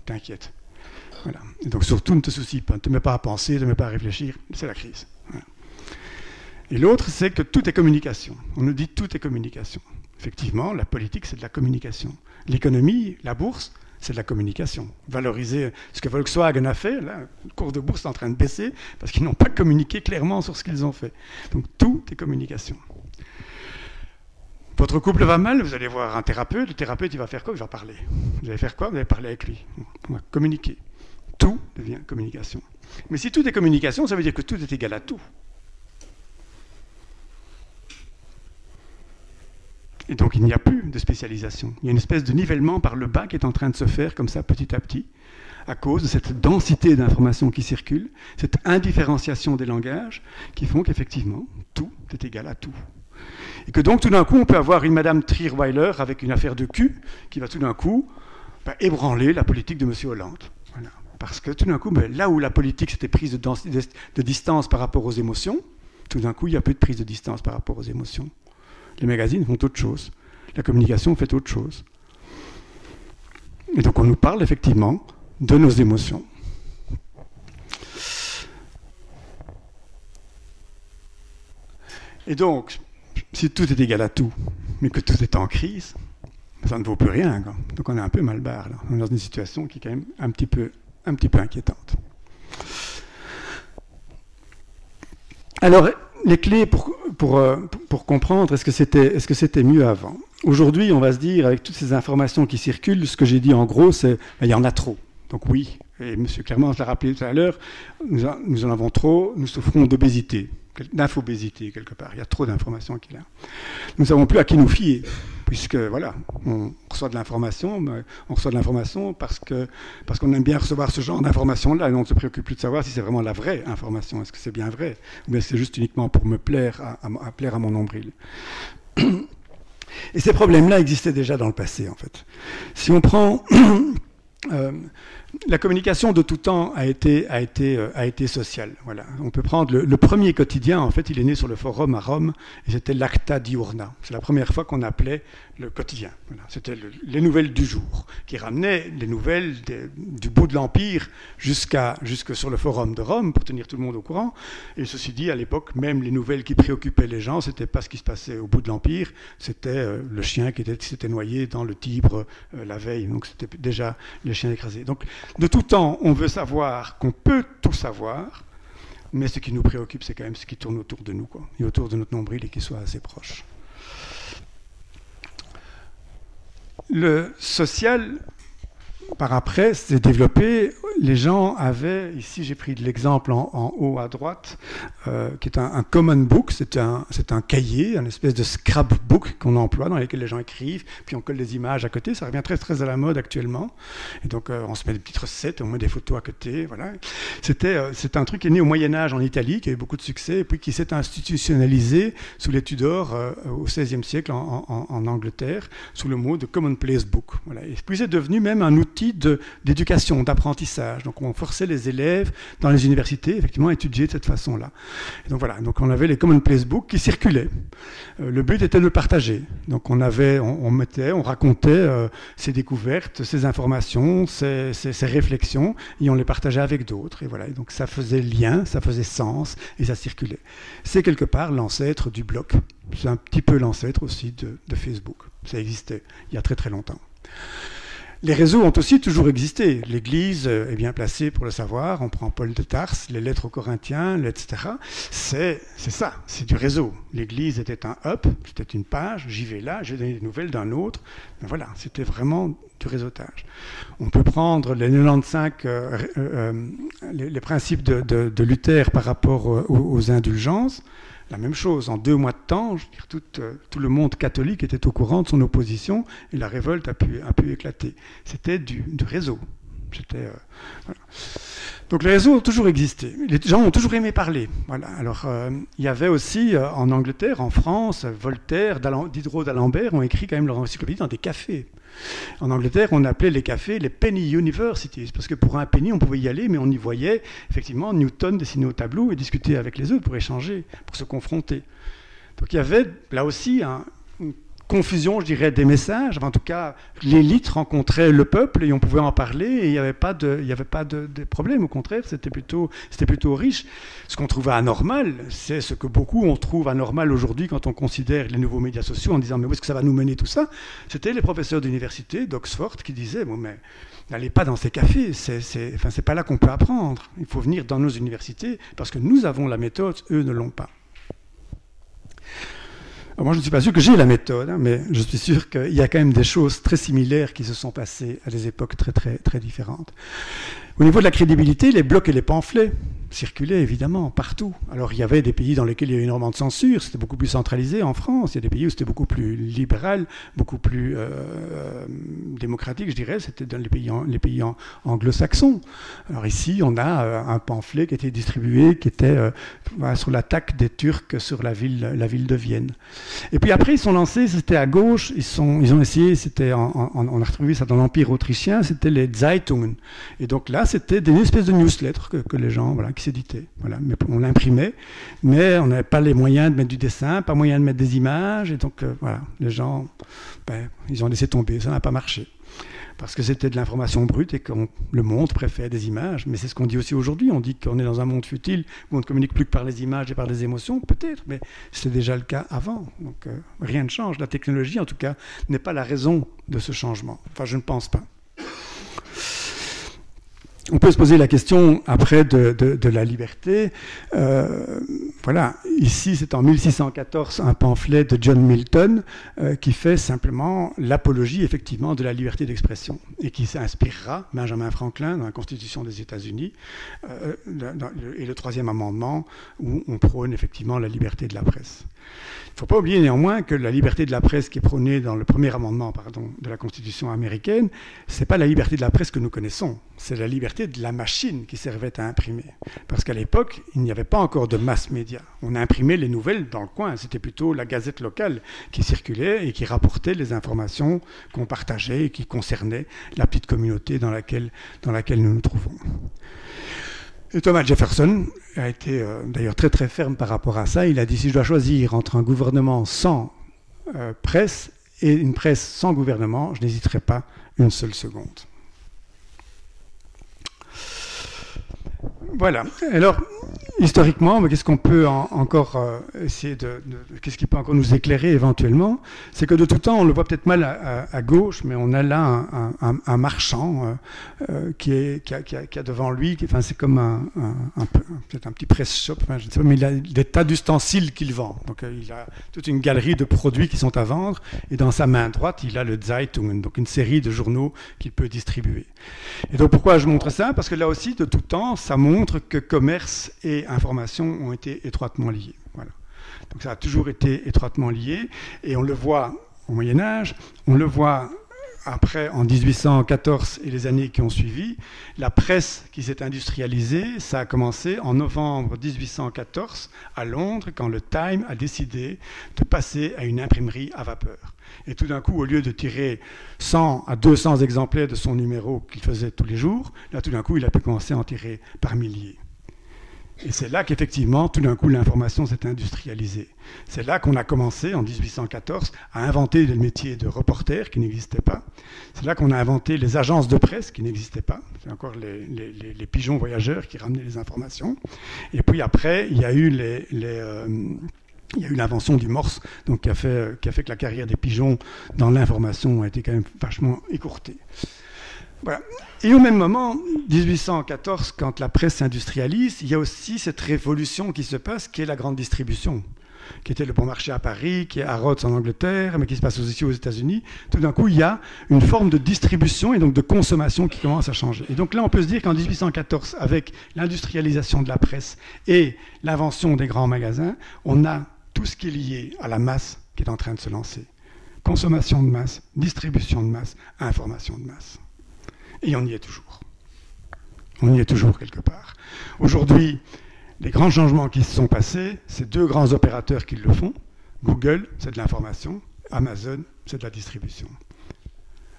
T'inquiète. Voilà. Et donc surtout, ne te soucie pas, ne te mets pas à penser, ne te mets pas à réfléchir, c'est la crise. Voilà. Et l'autre, c'est que tout est communication. On nous dit tout est communication. Effectivement, la politique, c'est de la communication. L'économie, la bourse, c'est de la communication. Valoriser ce que Volkswagen a fait, là, le cours de bourse est en train de baisser parce qu'ils n'ont pas communiqué clairement sur ce qu'ils ont fait. Donc tout est communication. Votre couple va mal, vous allez voir un thérapeute, le thérapeute il va faire quoi? Il va parler. Vous allez faire quoi? Vous allez parler avec lui. On va communiquer. Tout devient communication. Mais si tout est communication, ça veut dire que tout est égal à tout. Et donc il n'y a plus de spécialisation. Il y a une espèce de nivellement par le bas qui est en train de se faire comme ça petit à petit, à cause de cette densité d'informations qui circulent, cette indifférenciation des langages, qui font qu'effectivement, tout est égal à tout. Et que donc tout d'un coup, on peut avoir une Madame Trierweiler avec une affaire de cul qui va tout d'un coup ébranler la politique de M. Hollande. Voilà. Parce que tout d'un coup, là où la politique s'était prise de distance par rapport aux émotions, tout d'un coup, il n'y a plus de prise de distance par rapport aux émotions. Les magazines font autre chose. La communication fait autre chose. Et donc on nous parle effectivement de nos émotions. Et donc, si tout est égal à tout, mais que tout est en crise, ça ne vaut plus rien. Quoi. Donc on est un peu mal barre, là. On est dans une situation qui est quand même un petit peu inquiétante. Alors, les clés pour comprendre est-ce que c'était mieux avant. Aujourd'hui, on va se dire, avec toutes ces informations qui circulent, ce que j'ai dit en gros, c'est il y en a trop. Donc oui, et M. Clermont l'a rappelé tout à l'heure, nous en avons trop, nous souffrons d'obésité, d'infobésité quelque part. Il y a trop d'informations qui est là. Nous ne savons plus à qui nous fier, puisque voilà, on reçoit de l'information parce qu'on aime bien recevoir ce genre d'informations-là, et on ne se préoccupe plus de savoir si c'est vraiment la vraie information, est-ce que c'est bien vrai, ou bien c'est juste uniquement pour me plaire, à plaire à mon nombril. Et ces problèmes-là existaient déjà dans le passé, en fait. Si on prend la communication de tout temps a été sociale. Voilà. On peut prendre le premier quotidien, en fait, il est né sur le forum à Rome, et c'était l'Acta Diurna. C'est la première fois qu'on appelait le quotidien. Voilà. C'était les nouvelles du jour, qui ramenaient les nouvelles du bout de l'Empire jusque sur le forum de Rome, pour tenir tout le monde au courant. Et ceci dit, à l'époque, même les nouvelles qui préoccupaient les gens, c'était pas ce qui se passait au bout de l'Empire, c'était le chien qui s'était noyé dans le Tibre la veille. Donc c'était déjà le chien écrasé. Donc, de tout temps, on veut savoir qu'on peut tout savoir, mais ce qui nous préoccupe, c'est quand même ce qui tourne autour de nous, quoi, et autour de notre nombril et qui soit assez proche. Le social, par après, s'est développé. Les gens avaient, ici j'ai pris l'exemple en haut à droite, qui est un common book, c'est un cahier, une espèce de scrapbook qu'on emploie, dans lequel les gens écrivent, puis on colle des images à côté, ça revient très très à la mode actuellement. Et donc on se met des petites recettes, on met des photos à côté, voilà. C'est un truc qui est né au Moyen-Âge en Italie, qui a eu beaucoup de succès, et puis qui s'est institutionnalisé sous les Tudors au XVIe siècle en Angleterre, sous le mot de commonplace book. Voilà. Et puis c'est devenu même un outil d'éducation, d'apprentissage. Donc on forçait les élèves dans les universités effectivement à étudier de cette façon-là. Et donc voilà, donc on avait les commonplace books qui circulaient. Le but était de le partager. Donc on racontait ses découvertes, ses informations, ses réflexions, et on les partageait avec d'autres. Et voilà, et donc ça faisait lien, ça faisait sens, et ça circulait. C'est quelque part l'ancêtre du blog. C'est un petit peu l'ancêtre aussi de Facebook. Ça existait il y a très très longtemps. Les réseaux ont aussi toujours existé. L'Église est bien placée pour le savoir. On prend Paul de Tarse, les lettres aux Corinthiens, etc. C'est ça, c'est du réseau. L'Église était un hub, c'était une page, j'y vais là, j'ai donné des nouvelles d'un autre. Mais voilà, c'était vraiment du réseautage. On peut prendre les 95, les principes de Luther par rapport aux indulgences. La même chose, en 2 mois de temps, je veux dire, tout le monde catholique était au courant de son opposition et la révolte a pu éclater. C'était du réseau. Voilà. Donc les réseaux ont toujours existé. Les gens ont toujours aimé parler. Voilà. Alors il y avait aussi en Angleterre, en France, Voltaire, Diderot d'Alembert ont écrit quand même leur encyclopédie dans des cafés. En Angleterre, on appelait les cafés les penny universities, parce que pour un penny, on pouvait y aller, mais on y voyait effectivement Newton dessiner au tableau et discuter avec les autres pour échanger, pour se confronter. Donc il y avait là aussi une confusion, je dirais, des messages. Enfin, en tout cas, l'élite rencontrait le peuple et on pouvait en parler et il n'y avait pas de problème. Au contraire, c'était plutôt riche. Ce qu'on trouvait anormal, c'est ce que beaucoup on trouve anormal aujourd'hui quand on considère les nouveaux médias sociaux en disant mais où est-ce que ça va nous mener tout ça? C'était les professeurs d'université d'Oxford qui disaient bon mais n'allez pas dans ces cafés, c'est pas là qu'on peut apprendre. Il faut venir dans nos universités parce que nous avons la méthode, eux ne l'ont pas. Alors moi, je ne suis pas sûr que j'ai la méthode, hein, mais je suis sûr qu'il y a quand même des choses très similaires qui se sont passées à des époques très, très, très différentes. Au niveau de la crédibilité, les blogs et les pamphlets circulaient évidemment partout. Alors il y avait des pays dans lesquels il y avait énormément de censure, c'était beaucoup plus centralisé en France, il y a des pays où c'était beaucoup plus libéral, beaucoup plus démocratique, je dirais, c'était dans les pays anglo-saxons. Alors ici, on a un pamphlet qui était distribué, qui était sur l'attaque des Turcs sur la ville de Vienne. Et puis après, ils sont lancés, c'était à gauche, ils ont essayé, on a retrouvé ça dans l'Empire autrichien, c'était les Zeitungen. Et donc là, c'était des espèces de newsletters que les gens, voilà, qui s'éditaient. Voilà. Mais on l'imprimait, mais on n'avait pas les moyens de mettre du dessin, pas moyen de mettre des images, et donc voilà, les gens, ils ont laissé tomber, ça n'a pas marché. Parce que c'était de l'information brute et que le monde préfère des images. Mais c'est ce qu'on dit aussi aujourd'hui. On dit qu'on est dans un monde futile où on ne communique plus que par les images et par les émotions, peut-être, mais c'était déjà le cas avant. Donc rien ne change. La technologie, en tout cas, n'est pas la raison de ce changement. Enfin, je ne pense pas. On peut se poser la question après de la liberté. Voilà, ici c'est en 1614 un pamphlet de John Milton qui fait simplement l'apologie effectivement de la liberté d'expression et qui inspirera Benjamin Franklin dans la Constitution des États-Unis et le 3e amendement où on prône effectivement la liberté de la presse. Il ne faut pas oublier néanmoins que la liberté de la presse qui est prônée dans le 1er amendement de la Constitution américaine, ce n'est pas la liberté de la presse que nous connaissons. c'est la liberté de la machine qui servait à imprimer. Parce qu'à l'époque, il n'y avait pas encore de mass média. On imprimait les nouvelles dans le coin. C'était plutôt la gazette locale qui circulait et qui rapportait les informations qu'on partageait et qui concernaient la petite communauté dans laquelle nous nous trouvons. Et Thomas Jefferson a été d'ailleurs très très ferme par rapport à ça. Il a dit, si je dois choisir entre un gouvernement sans presse et une presse sans gouvernement, je n'hésiterai pas une seule seconde. Voilà. Alors, historiquement, qu'est-ce qu'on peut encore essayer qu'est-ce qui peut encore nous éclairer éventuellement? C'est que de tout temps, on le voit peut-être mal à gauche, mais on a là un marchand qui a devant lui, enfin c'est comme peut-être un petit press shop, enfin, je ne sais pas, mais il a des tas d'ustensiles qu'il vend. Donc il a toute une galerie de produits qui sont à vendre, et dans sa main droite, il a le Zeitung, donc une série de journaux qu'il peut distribuer. Et donc pourquoi je montre ça? Parce que là aussi, de tout temps, ça montre que commerce et information ont été étroitement liés. Voilà. Donc ça a toujours été étroitement lié, et on le voit au Moyen-Âge, on le voit après en 1814 et les années qui ont suivi. La presse qui s'est industrialisée, ça a commencé en novembre 1814 à Londres, quand le Time a décidé de passer à une imprimerie à vapeur. Et tout d'un coup, au lieu de tirer 100 à 200 exemplaires de son numéro qu'il faisait tous les jours, là tout d'un coup, il a pu commencer à en tirer par milliers. Et c'est là qu'effectivement, tout d'un coup, l'information s'est industrialisée. C'est là qu'on a commencé, en 1814, à inventer le métier de reporter qui n'existait pas. C'est là qu'on a inventé les agences de presse qui n'existaient pas. C'est encore les pigeons voyageurs qui ramenaient les informations. Et puis après, il y a eu il y a eu l'invention du Morse, donc qui a fait que la carrière des pigeons dans l'information a été quand même vachement écourtée. Voilà. Et au même moment, 1814, quand la presse s'industrialise, il y a aussi cette révolution qui se passe, qui est la grande distribution, qui était le bon marché à Paris, qui est à Rhodes en Angleterre, mais qui se passe aussi aux États-Unis. Tout d'un coup, il y a une forme de distribution et donc de consommation qui commence à changer. Et donc là, on peut se dire qu'en 1814, avec l'industrialisation de la presse et l'invention des grands magasins, on a tout ce qui est lié à la masse qui est en train de se lancer. Consommation de masse, distribution de masse, information de masse. Et on y est toujours. On y est toujours quelque part. Aujourd'hui, les grands changements qui se sont passés, c'est deux grands opérateurs qui le font. Google, c'est de l'information. Amazon, c'est de la distribution.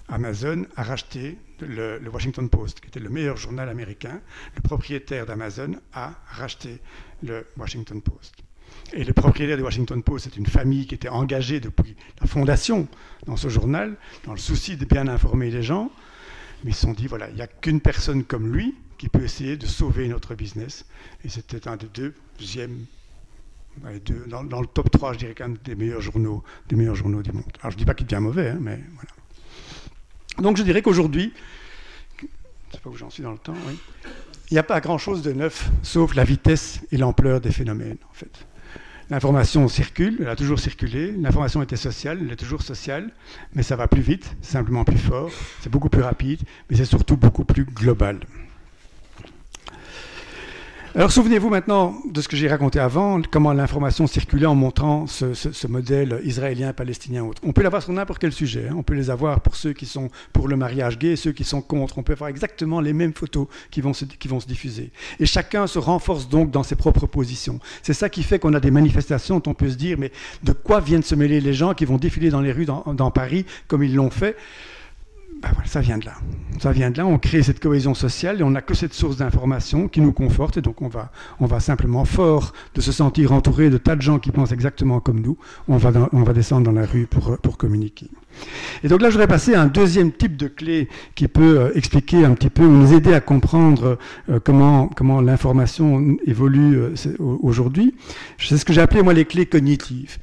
Amazon a racheté le Washington Post, qui était le meilleur journal américain. Le propriétaire d'Amazon a racheté le Washington Post. Et le propriétaire du Washington Post, c'est une famille qui était engagée depuis la fondation dans ce journal, dans le souci de bien informer les gens. Mais ils se sont dit, voilà, il n'y a qu'une personne comme lui qui peut essayer de sauver notre business. Et c'était un des dans le top 3, je dirais quand même, des meilleurs journaux du monde. Alors je ne dis pas qu'il devient mauvais, hein, mais voilà. Donc je dirais qu'aujourd'hui, je ne sais pas où j'en suis dans le temps, oui, il n'y a pas grand-chose de neuf, sauf la vitesse et l'ampleur des phénomènes, en fait. L'information circule, elle a toujours circulé, l'information était sociale, elle est toujours sociale, mais ça va plus vite, c'est simplement plus fort, c'est beaucoup plus rapide, mais c'est surtout beaucoup plus global. Alors souvenez-vous maintenant de ce que j'ai raconté avant, comment l'information circulait en montrant ce modèle israélien-palestinien. On peut l'avoir sur n'importe quel sujet, hein. On peut les avoir pour ceux qui sont pour le mariage gay et ceux qui sont contre. On peut avoir exactement les mêmes photos qui vont se diffuser. Et chacun se renforce donc dans ses propres positions. C'est ça qui fait qu'on a des manifestations dont on peut se dire, mais de quoi viennent se mêler les gens qui vont défiler dans les rues dans Paris comme ils l'ont fait? Ben voilà, ça vient de là. Ça vient de là, on crée cette cohésion sociale et on n'a que cette source d'information qui nous conforte et donc on va simplement, fort de se sentir entouré de tas de gens qui pensent exactement comme nous, on va descendre dans la rue pour communiquer. Et donc là, je voudrais passer à un deuxième type de clé qui peut expliquer un petit peu, ou nous aider à comprendre comment l'information évolue aujourd'hui. C'est ce que j'ai appelé, moi, les clés cognitives.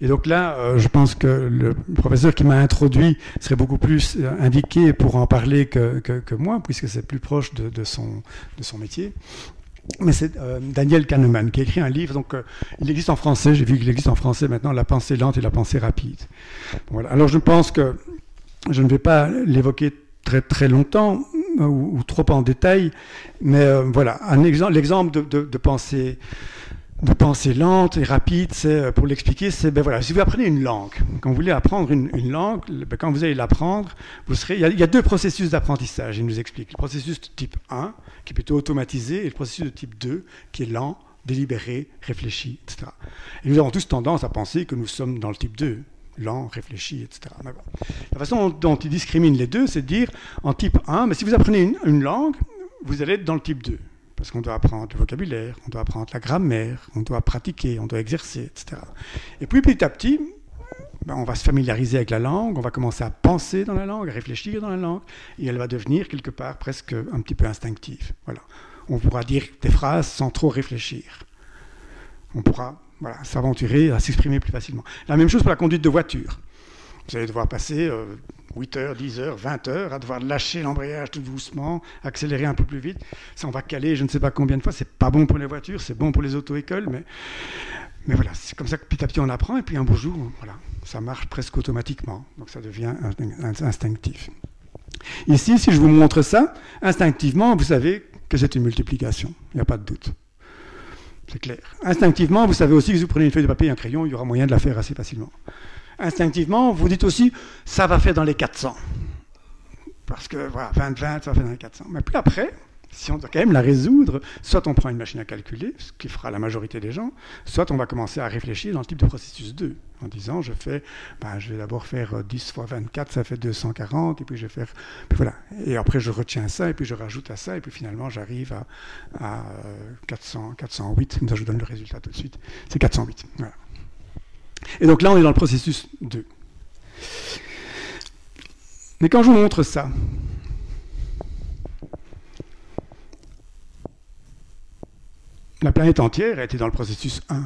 Et donc là, je pense que le professeur qui m'a introduit serait beaucoup plus indiqué pour en parler que moi, puisque c'est plus proche de son métier. Mais c'est Daniel Kahneman qui a écrit un livre, donc il existe en français, j'ai vu qu'il existe en français maintenant, La pensée lente et la pensée rapide. Voilà. Alors je pense que je ne vais pas l'évoquer très très longtemps ou trop en détail, mais voilà, l'exemple de pensée de pensée lente et rapide, c'est, pour l'expliquer, c'est, ben voilà, si vous apprenez une langue, quand vous voulez apprendre une langue, ben quand vous allez l'apprendre, il y a deux processus d'apprentissage, il nous explique. Le processus de type 1, qui est plutôt automatisé, et le processus de type 2, qui est lent, délibéré, réfléchi, etc. Et nous avons tous tendance à penser que nous sommes dans le type 2, lent, réfléchi, etc. La façon dont il discrimine les deux, c'est de dire, en type 1, mais si vous apprenez une langue, vous allez être dans le type 2. Parce qu'on doit apprendre le vocabulaire, on doit apprendre la grammaire, on doit pratiquer, on doit exercer, etc. Et puis petit à petit, ben, on va se familiariser avec la langue, on va commencer à penser dans la langue, à réfléchir dans la langue, et elle va devenir quelque part presque un petit peu instinctive. Voilà. On pourra dire des phrases sans trop réfléchir. On pourra s'aventurer à s'exprimer plus facilement. La même chose pour la conduite de voiture. Vous allez devoir passer 8 heures, 10 heures, 20 heures à devoir lâcher l'embrayage tout doucement, accélérer un peu plus vite. Ça, on va caler je ne sais pas combien de fois. C'est pas bon pour les voitures, c'est bon pour les auto-écoles, mais voilà, c'est comme ça que petit à petit on apprend, et puis un beau jour, voilà, ça marche presque automatiquement. Donc ça devient instinctif. Ici, si je vous montre ça, instinctivement, vous savez que c'est une multiplication. Il n'y a pas de doute. C'est clair. Instinctivement, vous savez aussi que si vous prenez une feuille de papier et un crayon, il y aura moyen de la faire assez facilement. Instinctivement, vous dites aussi, ça va faire dans les 400. Parce que, voilà, 20-20, ça va faire dans les 400. Mais puis après, si on doit quand même la résoudre, soit on prend une machine à calculer, ce qui fera la majorité des gens, soit on va commencer à réfléchir dans le type de processus 2, en disant, je vais d'abord faire 10 fois 24, ça fait 240, et puis je vais faire... Puis voilà. Et après, je retiens ça, et puis je rajoute à ça, et puis finalement, j'arrive à 408, comme ça je vous donne le résultat tout de suite. C'est 408. Voilà. Et donc là, on est dans le processus 2. Mais quand je vous montre ça, la planète entière a été dans le processus 1.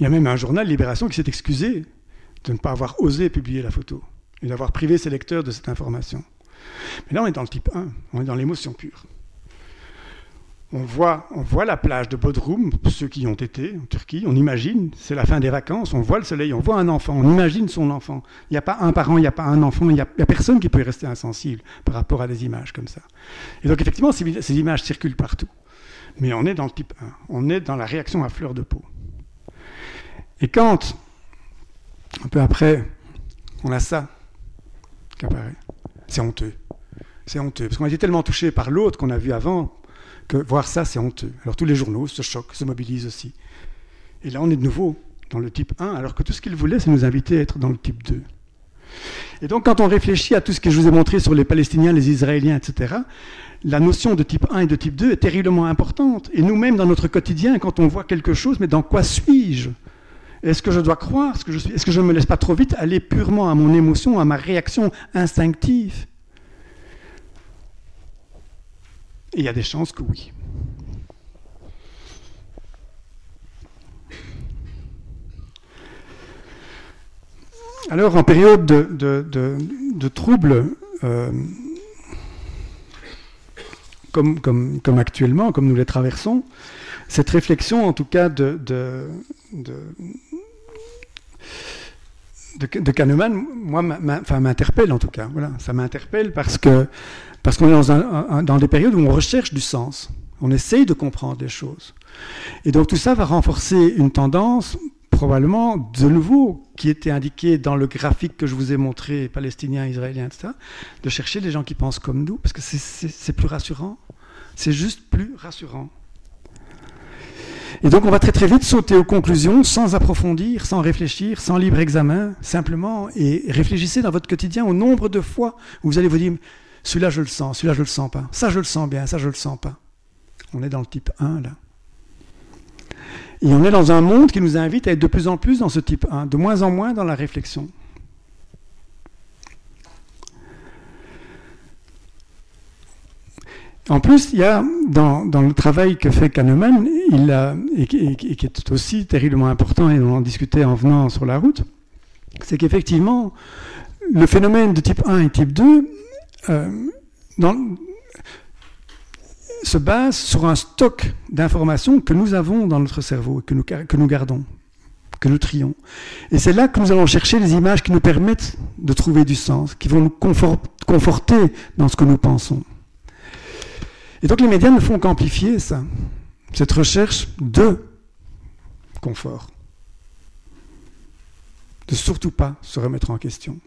Il y a même un journal, Libération, qui s'est excusé de ne pas avoir osé publier la photo et d'avoir privé ses lecteurs de cette information. Mais là, on est dans le type 1, on est dans l'émotion pure. On voit la plage de Bodrum, pour ceux qui y ont été en Turquie, on imagine, c'est la fin des vacances, on voit le soleil, on voit un enfant, on imagine son enfant. Il n'y a pas un parent, il n'y a pas un enfant, il n'y a personne qui peut rester insensible par rapport à des images comme ça. Et donc effectivement, ces images circulent partout. Mais on est dans le type 1, on est dans la réaction à fleur de peau. Et quand, un peu après, on a ça qui apparaît, c'est honteux. C'est honteux, parce qu'on a été tellement touché par l'autre qu'on a vu avant, que voir ça, c'est honteux. Alors tous les journaux se choquent, se mobilisent aussi. Et là, on est de nouveau dans le type 1, alors que tout ce qu'ils voulaient, c'est nous inviter à être dans le type 2. Et donc, quand on réfléchit à tout ce que je vous ai montré sur les Palestiniens, les Israéliens, etc., la notion de type 1 et de type 2 est terriblement importante. Et nous-mêmes, dans notre quotidien, quand on voit quelque chose, mais dans quoi suis-je ? Est-ce que je dois croire ce que je suis ? Est-ce que je ne me laisse pas trop vite aller purement à mon émotion, à ma réaction instinctive ? Et il y a des chances que oui. Alors, en période de troubles, comme actuellement, comme nous les traversons, cette réflexion, en tout cas, de Kahneman, moi, m'interpelle en tout cas. Voilà, ça m'interpelle parce qu'on est dans des périodes où on recherche du sens. On essaye de comprendre les choses. Et donc tout ça va renforcer une tendance, probablement, de nouveau, qui était indiquée dans le graphique que je vous ai montré, palestinien, israélien, etc., de chercher des gens qui pensent comme nous, parce que c'est plus rassurant. C'est juste plus rassurant. Et donc on va très très vite sauter aux conclusions sans approfondir, sans réfléchir, sans libre examen, simplement, et réfléchissez dans votre quotidien au nombre de fois où vous allez vous dire « celui-là je le sens, celui-là je le sens pas, ça je le sens bien, ça je le sens pas ». On est dans le type 1 là. Et on est dans un monde qui nous invite à être de plus en plus dans ce type 1, de moins en moins dans la réflexion. En plus, il y a dans le travail que fait Kahneman, et qui est aussi terriblement important, et on en discutait en venant sur la route, c'est qu'effectivement, le phénomène de type 1 et type 2 se base sur un stock d'informations que nous avons dans notre cerveau, que nous gardons, que nous trions. Et c'est là que nous allons chercher les images qui nous permettent de trouver du sens, qui vont nous conforter dans ce que nous pensons. Et donc les médias ne font qu'amplifier ça. cette recherche de confort. De surtout pas se remettre en question.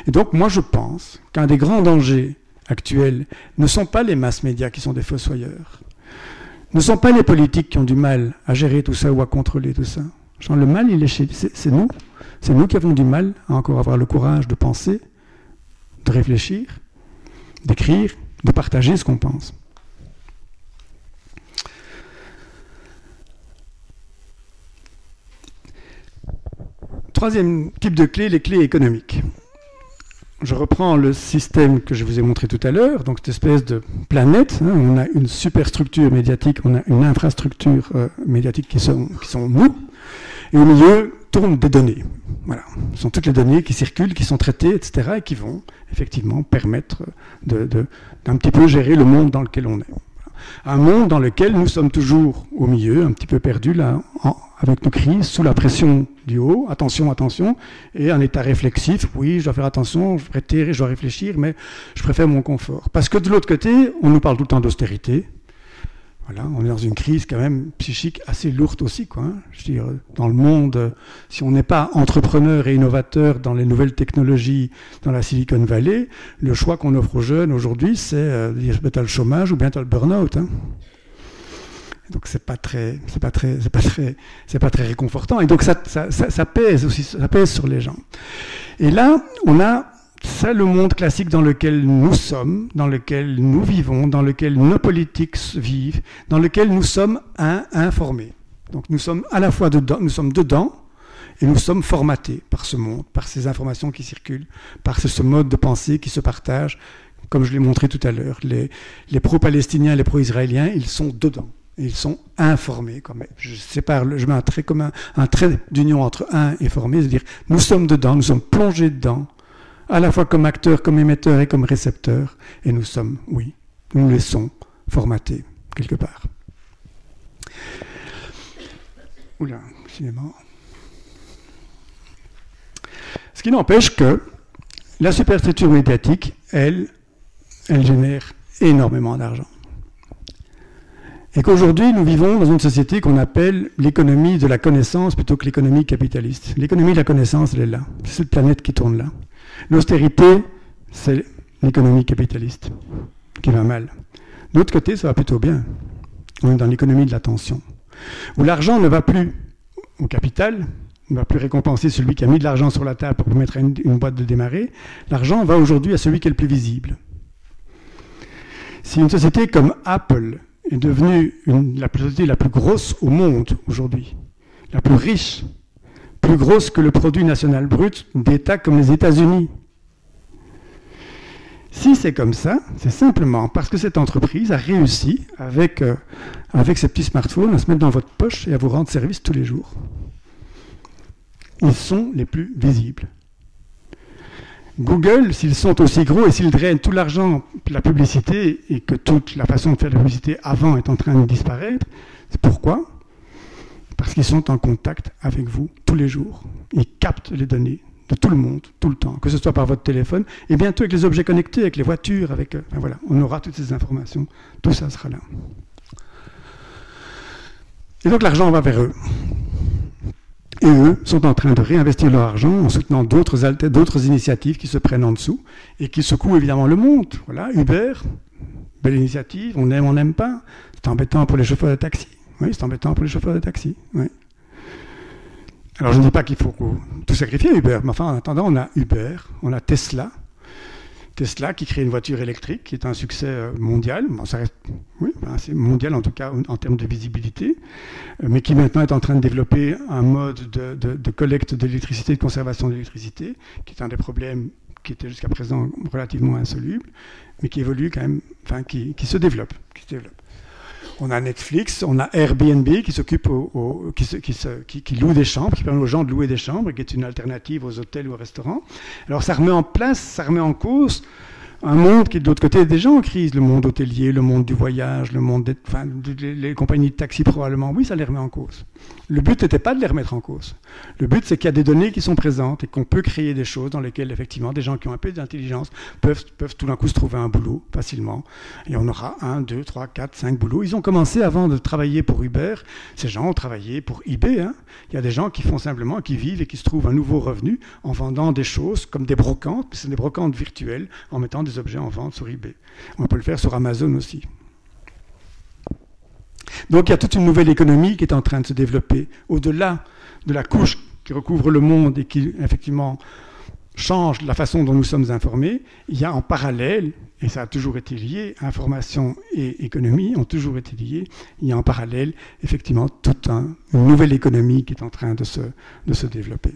Et donc, moi, je pense qu'un des grands dangers actuels ne sont pas les masses médias qui sont des fossoyeurs, ne sont pas les politiques qui ont du mal à gérer tout ça ou à contrôler tout ça. Genre, le mal, il est chez... C'est nous. C'est nous qui avons du mal à encore avoir le courage de penser, de réfléchir, d'écrire, de partager ce qu'on pense. Troisième type de clé, les clés économiques. Je reprends le système que je vous ai montré tout à l'heure, donc cette espèce de planète, hein, on a une superstructure médiatique, on a une infrastructure médiatique qui sont nous, et au milieu tournent des données. Voilà, ce sont toutes les données qui circulent, qui sont traitées, etc., et qui vont effectivement permettre d'un petit peu gérer le monde dans lequel on est. Un monde dans lequel nous sommes toujours au milieu, un petit peu perdus là, avec nos crises, sous la pression du haut, attention, attention, et un état réflexif, oui, je dois faire attention, je prétère, je dois réfléchir, mais je préfère mon confort. Parce que de l'autre côté, on nous parle tout le temps d'austérité. Voilà, on est dans une crise quand même psychique assez lourde aussi, quoi. Hein. Je veux dire, dans le monde, si on n'est pas entrepreneur et innovateur dans les nouvelles technologies dans la Silicon Valley, le choix qu'on offre aux jeunes aujourd'hui, c'est t'as le chômage ou bien t'as le burn-out. Hein. Donc c'est pas très réconfortant. Et donc ça pèse aussi, ça pèse sur les gens. Et là, on a c'est le monde classique dans lequel nous sommes, dans lequel nous vivons, dans lequel nos politiques vivent, dans lequel nous sommes informés. Donc nous sommes à la fois dedans, nous sommes dedans, et nous sommes formatés par ce monde, par ces informations qui circulent, par ce mode de pensée qui se partage. Comme je l'ai montré tout à l'heure, les pro-palestiniens, les pro-israéliens, ils sont dedans. Ils sont informés. Je mets un trait comme un trait d'union entre et formé, c'est-à-dire nous sommes dedans, nous sommes plongés dedans, à la fois comme acteurs, comme émetteurs et comme récepteurs, et nous sommes, oui, nous nous laissons formater quelque part. Oula, cinéma. Ce qui n'empêche que la superstructure médiatique, elle génère énormément d'argent. Et qu'aujourd'hui, nous vivons dans une société qu'on appelle l'économie de la connaissance plutôt que l'économie capitaliste. L'économie de la connaissance, elle est là. C'est cette planète qui tourne là. L'austérité, c'est l'économie capitaliste qui va mal. De l'autre côté, ça va plutôt bien. On est dans l'économie de l'attention, où l'argent ne va plus au capital, ne va plus récompenser celui qui a mis de l'argent sur la table pour mettre une boîte de démarrer. L'argent va aujourd'hui à celui qui est le plus visible. Si une société comme Apple est devenue la société la plus grosse au monde aujourd'hui, la plus riche, plus grosse que le produit national brut d'États comme les États-Unis. Si c'est comme ça, c'est simplement parce que cette entreprise a réussi, avec ses petits smartphones, à se mettre dans votre poche et à vous rendre service tous les jours. Ils sont les plus visibles. Google, s'ils sont aussi gros et s'ils drainent tout l'argent, la publicité, et que toute la façon de faire la publicité avant est en train de disparaître, c'est pourquoi ? Parce qu'ils sont en contact avec vous tous les jours. Ils captent les données de tout le monde, tout le temps, que ce soit par votre téléphone, et bientôt avec les objets connectés, avec les voitures, voilà, on aura toutes ces informations, tout ça sera là. Et donc l'argent va vers eux. Et eux sont en train de réinvestir leur argent en soutenant d'autres initiatives qui se prennent en dessous et qui secouent évidemment le monde. Voilà, Uber, belle initiative, on aime, on n'aime pas. C'est embêtant pour les chauffeurs de taxi. Oui, c'est embêtant pour les chauffeurs de taxi. Oui. Alors je ne dis pas qu'il faut tout sacrifier Uber, mais enfin en attendant on a Uber, on a Tesla qui crée une voiture électrique qui est un succès mondial. Bon, ça reste, oui, c'est mondial en tout cas en termes de visibilité, mais qui maintenant est en train de développer un mode de collecte d'électricité, de conservation d'électricité, qui est un des problèmes qui était jusqu'à présent relativement insoluble, mais qui évolue quand même, enfin qui se développe. On a Netflix, on a Airbnb qui s'occupe qui loue des chambres, qui permet aux gens de louer des chambres, qui est une alternative aux hôtels ou aux restaurants. Alors ça remet en place, ça remet en cause un monde qui est de l'autre côté déjà en crise, le monde hôtelier, le monde du voyage, le monde les compagnies de taxi probablement, oui, ça les remet en cause. Le but n'était pas de les remettre en cause. Le but, c'est qu'il y a des données qui sont présentes et qu'on peut créer des choses dans lesquelles, effectivement, des gens qui ont un peu d'intelligence peuvent tout d'un coup se trouver un boulot facilement. Et on aura 1, 2, 3, 4, 5 boulots. Ils ont commencé avant de travailler pour Uber. Ces gens ont travaillé pour eBay. Hein. Il y a des gens qui font simplement, qui vivent et qui se trouvent un nouveau revenu en vendant des choses comme des brocantes. C'est des brocantes virtuelles en mettant des objets en vente sur eBay. On peut le faire sur Amazon aussi. Donc il y a toute une nouvelle économie qui est en train de se développer au-delà de la couche qui recouvre le monde et qui effectivement change la façon dont nous sommes informés. Il y a en parallèle, et ça a toujours été lié, information et économie ont toujours été liés, il y a en parallèle effectivement toute une nouvelle économie qui est en train de se développer.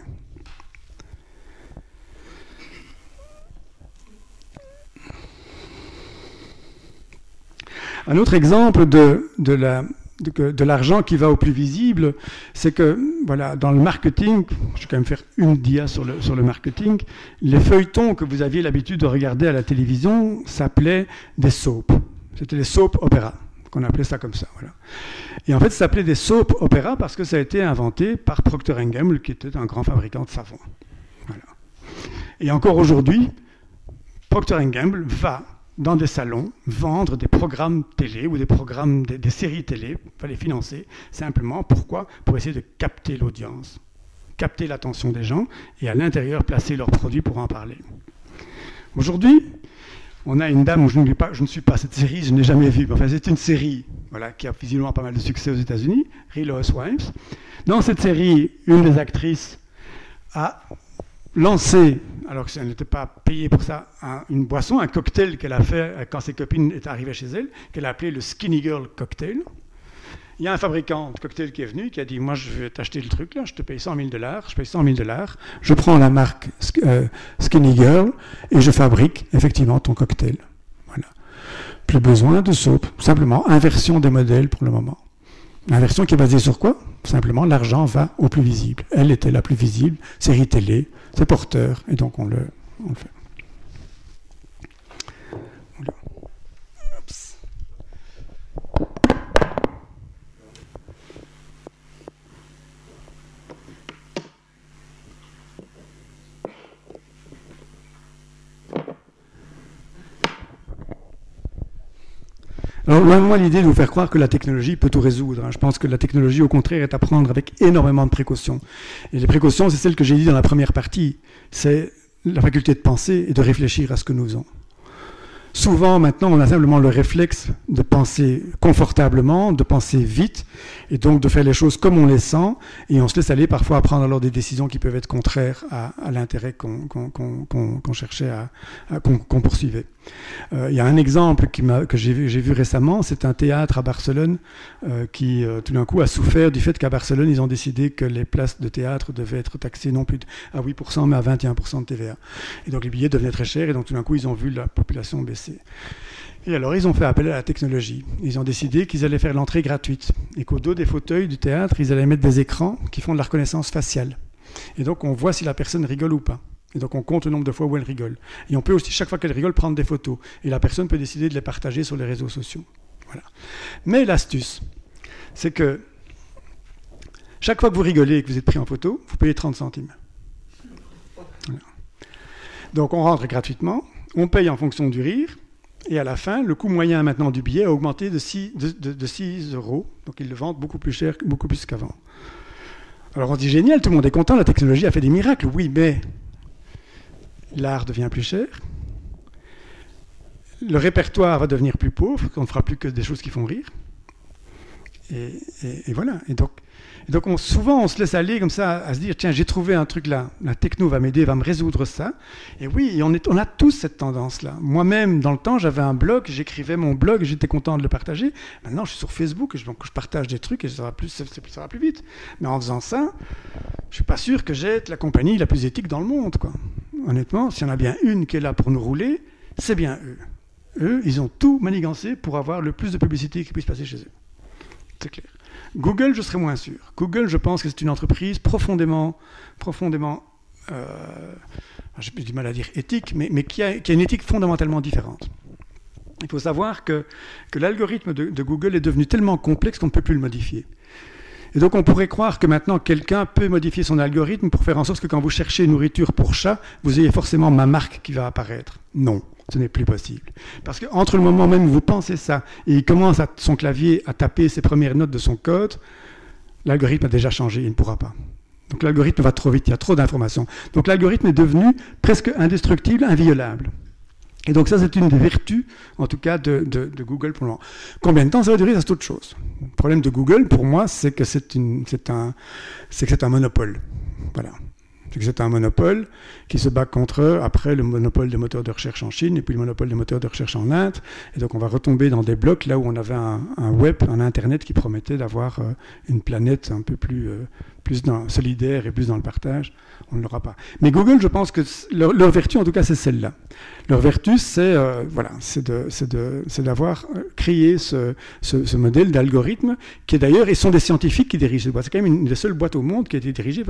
Un autre exemple de l'argent qui va au plus visible, c'est que voilà, dans le marketing, je vais quand même faire une dia sur le marketing, les feuilletons que vous aviez l'habitude de regarder à la télévision s'appelaient des soaps. C'était des soap opéras, qu'on appelait ça comme ça. Voilà. Et en fait, ça s'appelait des soap opéras parce que ça a été inventé par Procter & Gamble, qui était un grand fabricant de savon. Voilà. Et encore aujourd'hui, Procter & Gamble va dans des salons, vendre des programmes télé ou des programmes, des séries télé, va les financer, simplement, pourquoi? Pour essayer de capter l'audience, capter l'attention des gens, et à l'intérieur, placer leurs produits pour en parler. Aujourd'hui, on a une dame, où je ne suis pas cette série, je n'ai jamais vue, enfin c'est une série voilà, qui a visiblement pas mal de succès aux États-Unis, Real Housewives. Dans cette série, une des actrices a lancé, alors qu'elle n'était pas payée pour ça, une boisson, un cocktail qu'elle a fait quand ses copines étaient arrivées chez elle, qu'elle a appelé le Skinny Girl Cocktail. Il y a un fabricant de cocktail qui est venu, qui a dit « Moi, je vais t'acheter le truc, là, je te paye $100 000, je paye $100 000, je prends la marque Skinny Girl et je fabrique effectivement ton cocktail. » Voilà. Plus besoin de soap, simplement inversion des modèles pour le moment. L'inversion qui est basée sur quoi? Simplement, l'argent va au plus visible. Elle était la plus visible, série télé, c'est porteur, et donc on le fait. Voilà. Alors, moi, l'idée de vous faire croire que la technologie peut tout résoudre. Je pense que la technologie, au contraire, est à prendre avec énormément de précautions. Et les précautions, c'est celles que j'ai dit dans la première partie. C'est la faculté de penser et de réfléchir à ce que nous faisons. Souvent, maintenant, on a simplement le réflexe de penser confortablement, de penser vite, et donc de faire les choses comme on les sent, et on se laisse aller parfois à prendre alors des décisions qui peuvent être contraires à l'intérêt qu'on cherchait, qu'on poursuivait. Il y a un exemple que j'ai vu récemment, c'est un théâtre à Barcelone qui, tout d'un coup, a souffert du fait qu'à Barcelone, ils ont décidé que les places de théâtre devaient être taxées non plus à 8%, mais à 21% de TVA. Et donc les billets devenaient très chers, et donc tout d'un coup, ils ont vu la population baisser. Et alors, ils ont fait appel à la technologie. Ils ont décidé qu'ils allaient faire l'entrée gratuite et qu'au dos des fauteuils du théâtre, ils allaient mettre des écrans qui font de la reconnaissance faciale. Et donc, on voit si la personne rigole ou pas. Et donc, on compte le nombre de fois où elle rigole. Et on peut aussi, chaque fois qu'elle rigole, prendre des photos. Et la personne peut décider de les partager sur les réseaux sociaux. Voilà. Mais l'astuce, c'est que chaque fois que vous rigolez et que vous êtes pris en photo, vous payez 30 centimes. Voilà. Donc, on rentre gratuitement. On paye en fonction du rire, et à la fin, le coût moyen maintenant du billet a augmenté de 6 €, donc ils le vendent beaucoup plus cher, beaucoup plus qu'avant. Alors on dit génial, tout le monde est content, la technologie a fait des miracles, oui, mais l'art devient plus cher, le répertoire va devenir plus pauvre, on ne fera plus que des choses qui font rire, et voilà. Et donc souvent, on se laisse aller comme ça à se dire, tiens, j'ai trouvé un truc là, la techno va m'aider, va me résoudre ça. Et oui, on a tous cette tendance-là. Moi-même, dans le temps, j'avais un blog, j'écrivais mon blog, j'étais content de le partager. Maintenant, je suis sur Facebook, donc je partage des trucs et ça va plus vite. Mais en faisant ça, je suis pas sûr que j'ai la compagnie la plus éthique dans le monde, quoi. Honnêtement, s'il y en a bien une qui est là pour nous rouler, c'est bien eux. Eux, ils ont tout manigancé pour avoir le plus de publicité qui puisse passer chez eux. C'est clair. Google, je serais moins sûr. Google, je pense que c'est une entreprise profondément j'ai du mal à dire éthique, mais qui a une éthique fondamentalement différente. Il faut savoir que l'algorithme de Google est devenu tellement complexe qu'on ne peut plus le modifier. Et donc on pourrait croire que maintenant quelqu'un peut modifier son algorithme pour faire en sorte que quand vous cherchez nourriture pour chat, vous ayez forcément ma marque qui va apparaître. Non, ce n'est plus possible. Parce qu'entre le moment même où vous pensez ça et il commence à son clavier à taper ses premières notes de son code, l'algorithme a déjà changé, il ne pourra pas. Donc l'algorithme va trop vite, il y a trop d'informations. Donc l'algorithme est devenu presque indestructible, inviolable. Et donc ça, c'est une des vertus, en tout cas, de Google pour le moment. Combien de temps ça va durer, ça c'est autre chose. Le problème de Google, pour moi, c'est que c'est un monopole. Voilà. C'est que c'est un monopole qui se bat contre, après, le monopole des moteurs de recherche en Chine et puis le monopole des moteurs de recherche en Inde. Et donc on va retomber dans des blocs là où on avait un web, un Internet qui promettait d'avoir une planète un peu plus solidaire et plus dans le partage. On ne l'aura pas. Mais Google, je pense que leur vertu, en tout cas, c'est celle-là. Leur vertu, c'est d'avoir créé ce modèle d'algorithme qui est d'ailleurs, et sont des scientifiques qui dirigent cette boîte. C'est quand même une des seules boîtes au monde qui est dirigée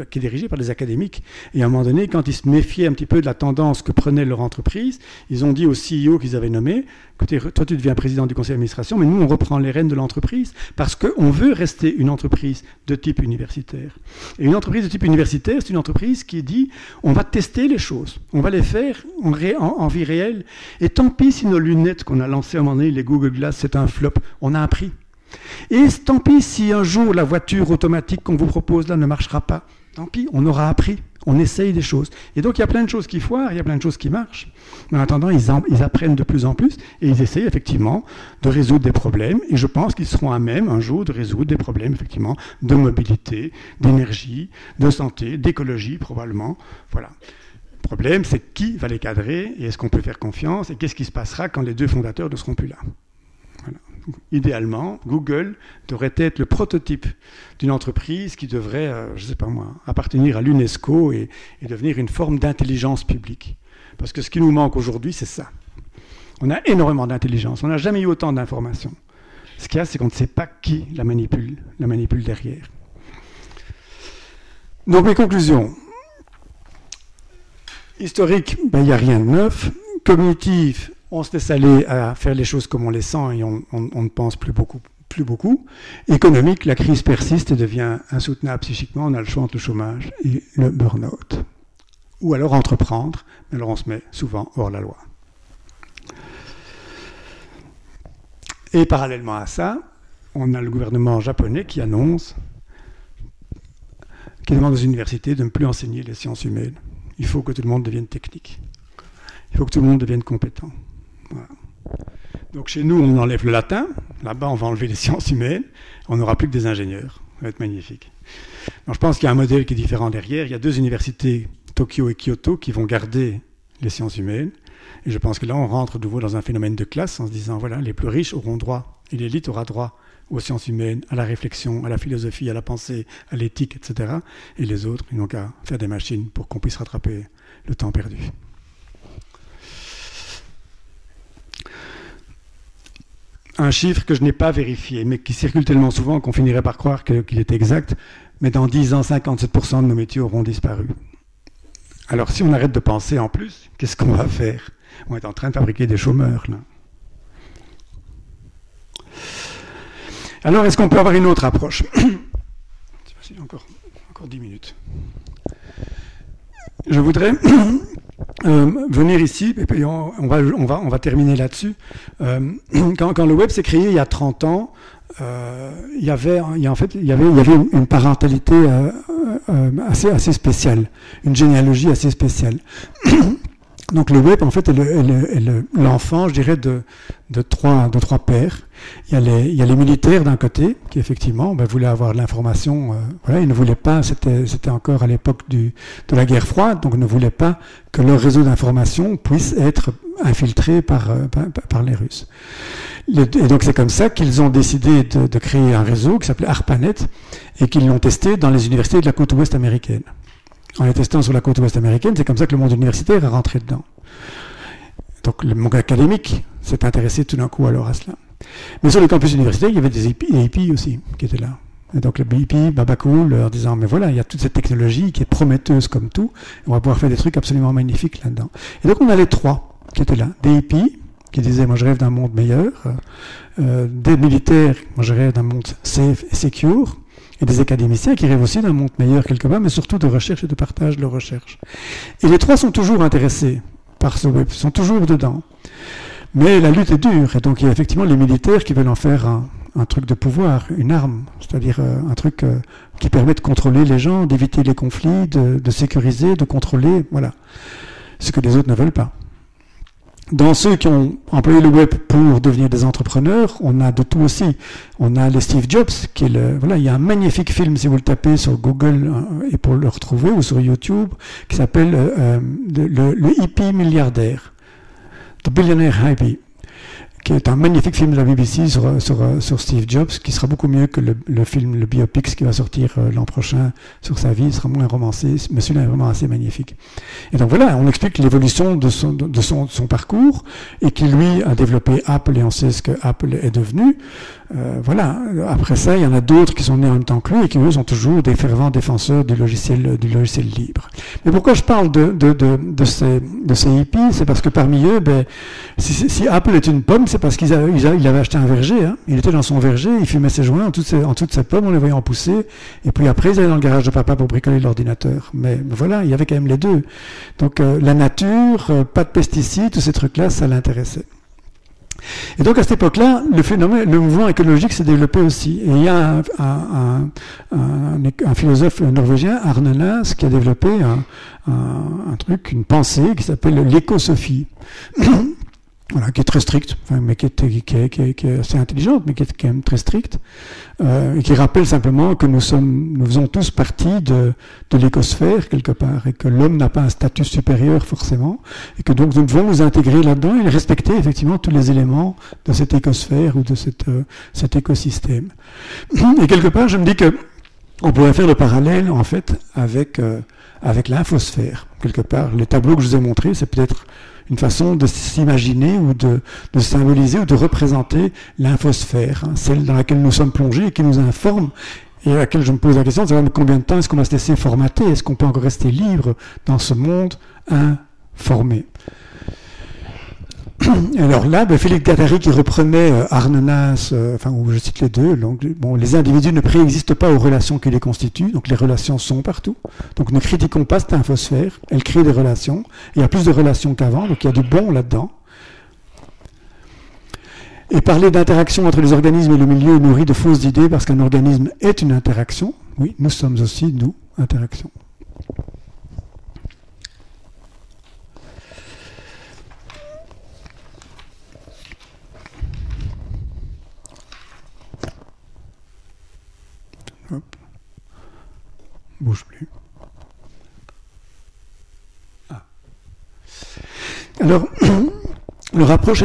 par des académiques. Et à un moment donné, quand ils se méfiaient un petit peu de la tendance que prenait leur entreprise, ils ont dit au CEO qu'ils avaient nommé, écoutez, toi tu deviens président du conseil d'administration, mais nous on reprend les rênes de l'entreprise parce qu'on veut rester une entreprise de type universitaire. Et une entreprise de type universitaire, c'est une entreprise qui dit, on va tester les choses, on va les faire en vie réelle, et tant pis si nos lunettes qu'on a lancées à un moment donné, les Google Glass, c'est un flop, on a appris. Et tant pis si un jour la voiture automatique qu'on vous propose là ne marchera pas, tant pis, on aura appris, on essaye des choses. Et donc il y a plein de choses qui foirent, il y a plein de choses qui marchent, mais en attendant, ils apprennent de plus en plus, et ils essayent effectivement de résoudre des problèmes, et je pense qu'ils seront à même un jour de résoudre des problèmes effectivement de mobilité, d'énergie, de santé, d'écologie probablement, voilà. Le problème, c'est qui va les cadrer, et est-ce qu'on peut faire confiance, et qu'est-ce qui se passera quand les deux fondateurs ne seront plus là. Voilà. Idéalement, Google devrait être le prototype d'une entreprise qui devrait, je ne sais pas moi, appartenir à l'UNESCO et devenir une forme d'intelligence publique. Parce que ce qui nous manque aujourd'hui, c'est ça. On a énormément d'intelligence, on n'a jamais eu autant d'informations. Ce qu'il y a, c'est qu'on ne sait pas qui la manipule derrière. Donc mes conclusions. Historique, il n'y a rien de neuf. Cognitif, on se laisse aller à faire les choses comme on les sent et on ne pense plus beaucoup. Économique, la crise persiste et devient insoutenable psychiquement. On a le choix entre le chômage et le burn-out. Ou alors entreprendre, mais alors on se met souvent hors la loi. Et parallèlement à ça, on a le gouvernement japonais qui demande aux universités de ne plus enseigner les sciences humaines. Il faut que tout le monde devienne technique. Il faut que tout le monde devienne compétent. Voilà. Donc chez nous, on enlève le latin. Là-bas, on va enlever les sciences humaines. On n'aura plus que des ingénieurs. Ça va être magnifique. Donc, je pense qu'il y a un modèle qui est différent derrière. Il y a deux universités, Tokyo et Kyoto, qui vont garder les sciences humaines. Et je pense que là, on rentre de nouveau dans un phénomène de classe en se disant, voilà, les plus riches auront droit, et l'élite aura droit aux sciences humaines, à la réflexion, à la philosophie, à la pensée, à l'éthique, etc. Et les autres, ils n'ont qu'à faire des machines pour qu'on puisse rattraper le temps perdu. Un chiffre que je n'ai pas vérifié, mais qui circule tellement souvent qu'on finirait par croire qu'il est exact, mais dans 10 ans, 57% de nos métiers auront disparu. Alors si on arrête de penser en plus, qu'est-ce qu'on va faire? On est en train de fabriquer des chômeurs, là. Alors, est-ce qu'on peut avoir une autre approche? encore 10 minutes. Je voudrais venir ici, et puis on va terminer là-dessus. Quand le web s'est créé il y a 30 ans, il y avait une parentalité assez spéciale, une généalogie assez spéciale. Donc le web, en fait, est l'enfant, je dirais, de trois pères. Il y a les militaires d'un côté, qui effectivement voulaient avoir de l'information. Voilà, ils ne voulaient pas, c'était encore à l'époque de la guerre froide, donc ils ne voulaient pas que leur réseau d'information puisse être infiltré par les Russes. Et donc c'est comme ça qu'ils ont décidé de créer un réseau qui s'appelait ARPANET et qu'ils l'ont testé dans les universités de la côte ouest américaine. En les testant sur la côte ouest américaine, c'est comme ça que le monde universitaire est rentré dedans. Donc le monde académique s'est intéressé tout d'un coup alors à cela. Mais sur les campus universitaires, il y avait des hippies aussi qui étaient là. Et donc le BP, Babacool, leur disant, mais voilà, il y a toute cette technologie qui est prometteuse comme tout, et on va pouvoir faire des trucs absolument magnifiques là-dedans. Et donc on a les trois qui étaient là. Des hippies, qui disaient, moi je rêve d'un monde meilleur, des militaires, moi je rêve d'un monde safe et secure, et des académiciens qui rêvent aussi d'un monde meilleur quelque part, mais surtout de recherche et de partage de leur recherche. Et les trois sont toujours intéressés par ce web, sont toujours dedans. Mais la lutte est dure, et donc il y a effectivement les militaires qui veulent en faire un truc de pouvoir, une arme, c'est-à-dire un truc qui permet de contrôler les gens, d'éviter les conflits, de sécuriser, de contrôler, voilà. Ce que les autres ne veulent pas. Dans ceux qui ont employé le web pour devenir des entrepreneurs, on a de tout aussi. On a les Steve Jobs, qui est voilà, il y a un magnifique film, si vous le tapez sur Google et pour le retrouver, ou sur YouTube, qui s'appelle le hippie milliardaire, The Billionaire Hippie, qui est un magnifique film de la BBC sur Steve Jobs, qui sera beaucoup mieux que le film, le biopic qui va sortir l'an prochain sur sa vie. Il sera moins romancé, mais celui-là est vraiment assez magnifique. Et donc voilà, on explique l'évolution de son parcours, et qui lui a développé Apple, et on sait ce que Apple est devenu. Voilà. Après ça, il y en a d'autres qui sont nés en même temps que lui, et qui eux sont toujours des fervents défenseurs du logiciel libre. Mais pourquoi je parle de ces hippies? C'est parce que parmi eux, si Apple est une pomme, c'est parce qu'il avait acheté un verger. Hein. Il était dans son verger, il fumait ses joints en toutes ses pommes, on les voyait en pousser. Et puis après, ils allaient dans le garage de papa pour bricoler l'ordinateur. Mais voilà, il y avait quand même les deux. Donc la nature, pas de pesticides, tous ces trucs-là, ça l'intéressait. Et donc à cette époque-là, le mouvement écologique s'est développé aussi. Et il y a un philosophe norvégien, Arne Næss, qui a développé un truc, une pensée qui s'appelle l'écosophie. Voilà, qui est très stricte, mais qui est assez intelligente, mais qui est quand même très stricte, et qui rappelle simplement que nous faisons tous partie de l'écosphère quelque part, et que l'homme n'a pas un statut supérieur forcément, et que donc nous devons nous intégrer là-dedans et respecter effectivement tous les éléments de cette écosphère ou de cet écosystème. Et quelque part, je me dis que on pourrait faire le parallèle en fait avec l'infosphère. Quelque part, les tableaux que je vous ai montrés, c'est peut-être une façon de s'imaginer ou de symboliser ou de représenter l'infosphère, hein, celle dans laquelle nous sommes plongés et qui nous informe, et à laquelle je me pose la question, c'est combien de temps est-ce qu'on va se laisser formater? Est-ce qu'on peut encore rester libre dans ce monde informé? Alors là, Philippe Guattari qui reprenait Arne Næss, où je cite les deux, donc, bon, les individus ne préexistent pas aux relations qui les constituent, donc les relations sont partout. Donc ne critiquons pas cette infosphère, elle crée des relations, il y a plus de relations qu'avant, donc il y a du bon là-dedans. Et parler d'interaction entre les organismes et le milieu nourrit de fausses idées, parce qu'un organisme est une interaction. Oui, nous sommes aussi, nous, interaction. Hop. Bouge plus. Ah. Alors, l'approche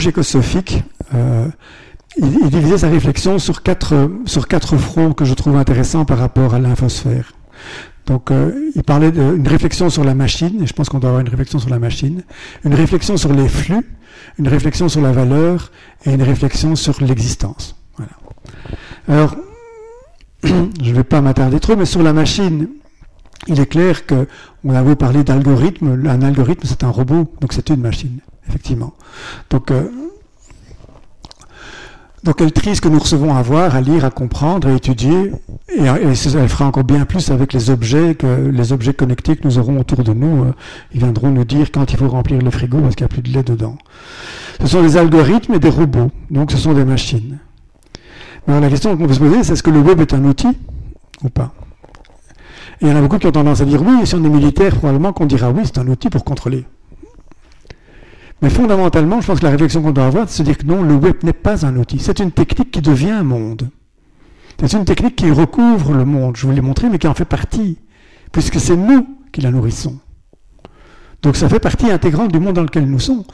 écosophique, il divisait sa réflexion sur quatre fronts que je trouve intéressants par rapport à l'infosphère. Donc, il parlait d'une réflexion sur la machine, et je pense qu'on doit avoir une réflexion sur la machine, une réflexion sur les flux, une réflexion sur la valeur, et une réflexion sur l'existence. Voilà. Alors, je ne vais pas m'attarder trop, mais sur la machine, il est clair qu'on a beau parler d'algorithme, un algorithme c'est un robot, donc c'est une machine, effectivement. Donc elle trie ce que nous recevons à voir, à lire, à comprendre, à étudier, et elle fera encore bien plus avec les objets connectés que nous aurons autour de nous. Ils viendront nous dire quand il faut remplir le frigo parce qu'il n'y a plus de lait dedans. Ce sont des algorithmes et des robots, donc ce sont des machines. Mais alors la question qu'on peut se poser, c'est est-ce que le web est un outil ou pas? Et il y en a beaucoup qui ont tendance à dire oui, et si on est militaire, probablement qu'on dira oui, c'est un outil pour contrôler. Mais fondamentalement, je pense que la réflexion qu'on doit avoir, c'est de se dire que non, le web n'est pas un outil. C'est une technique qui devient un monde. C'est une technique qui recouvre le monde, je vous l'ai montré, mais qui en fait partie, puisque c'est nous qui la nourrissons. Donc ça fait partie intégrante du monde dans lequel nous sommes.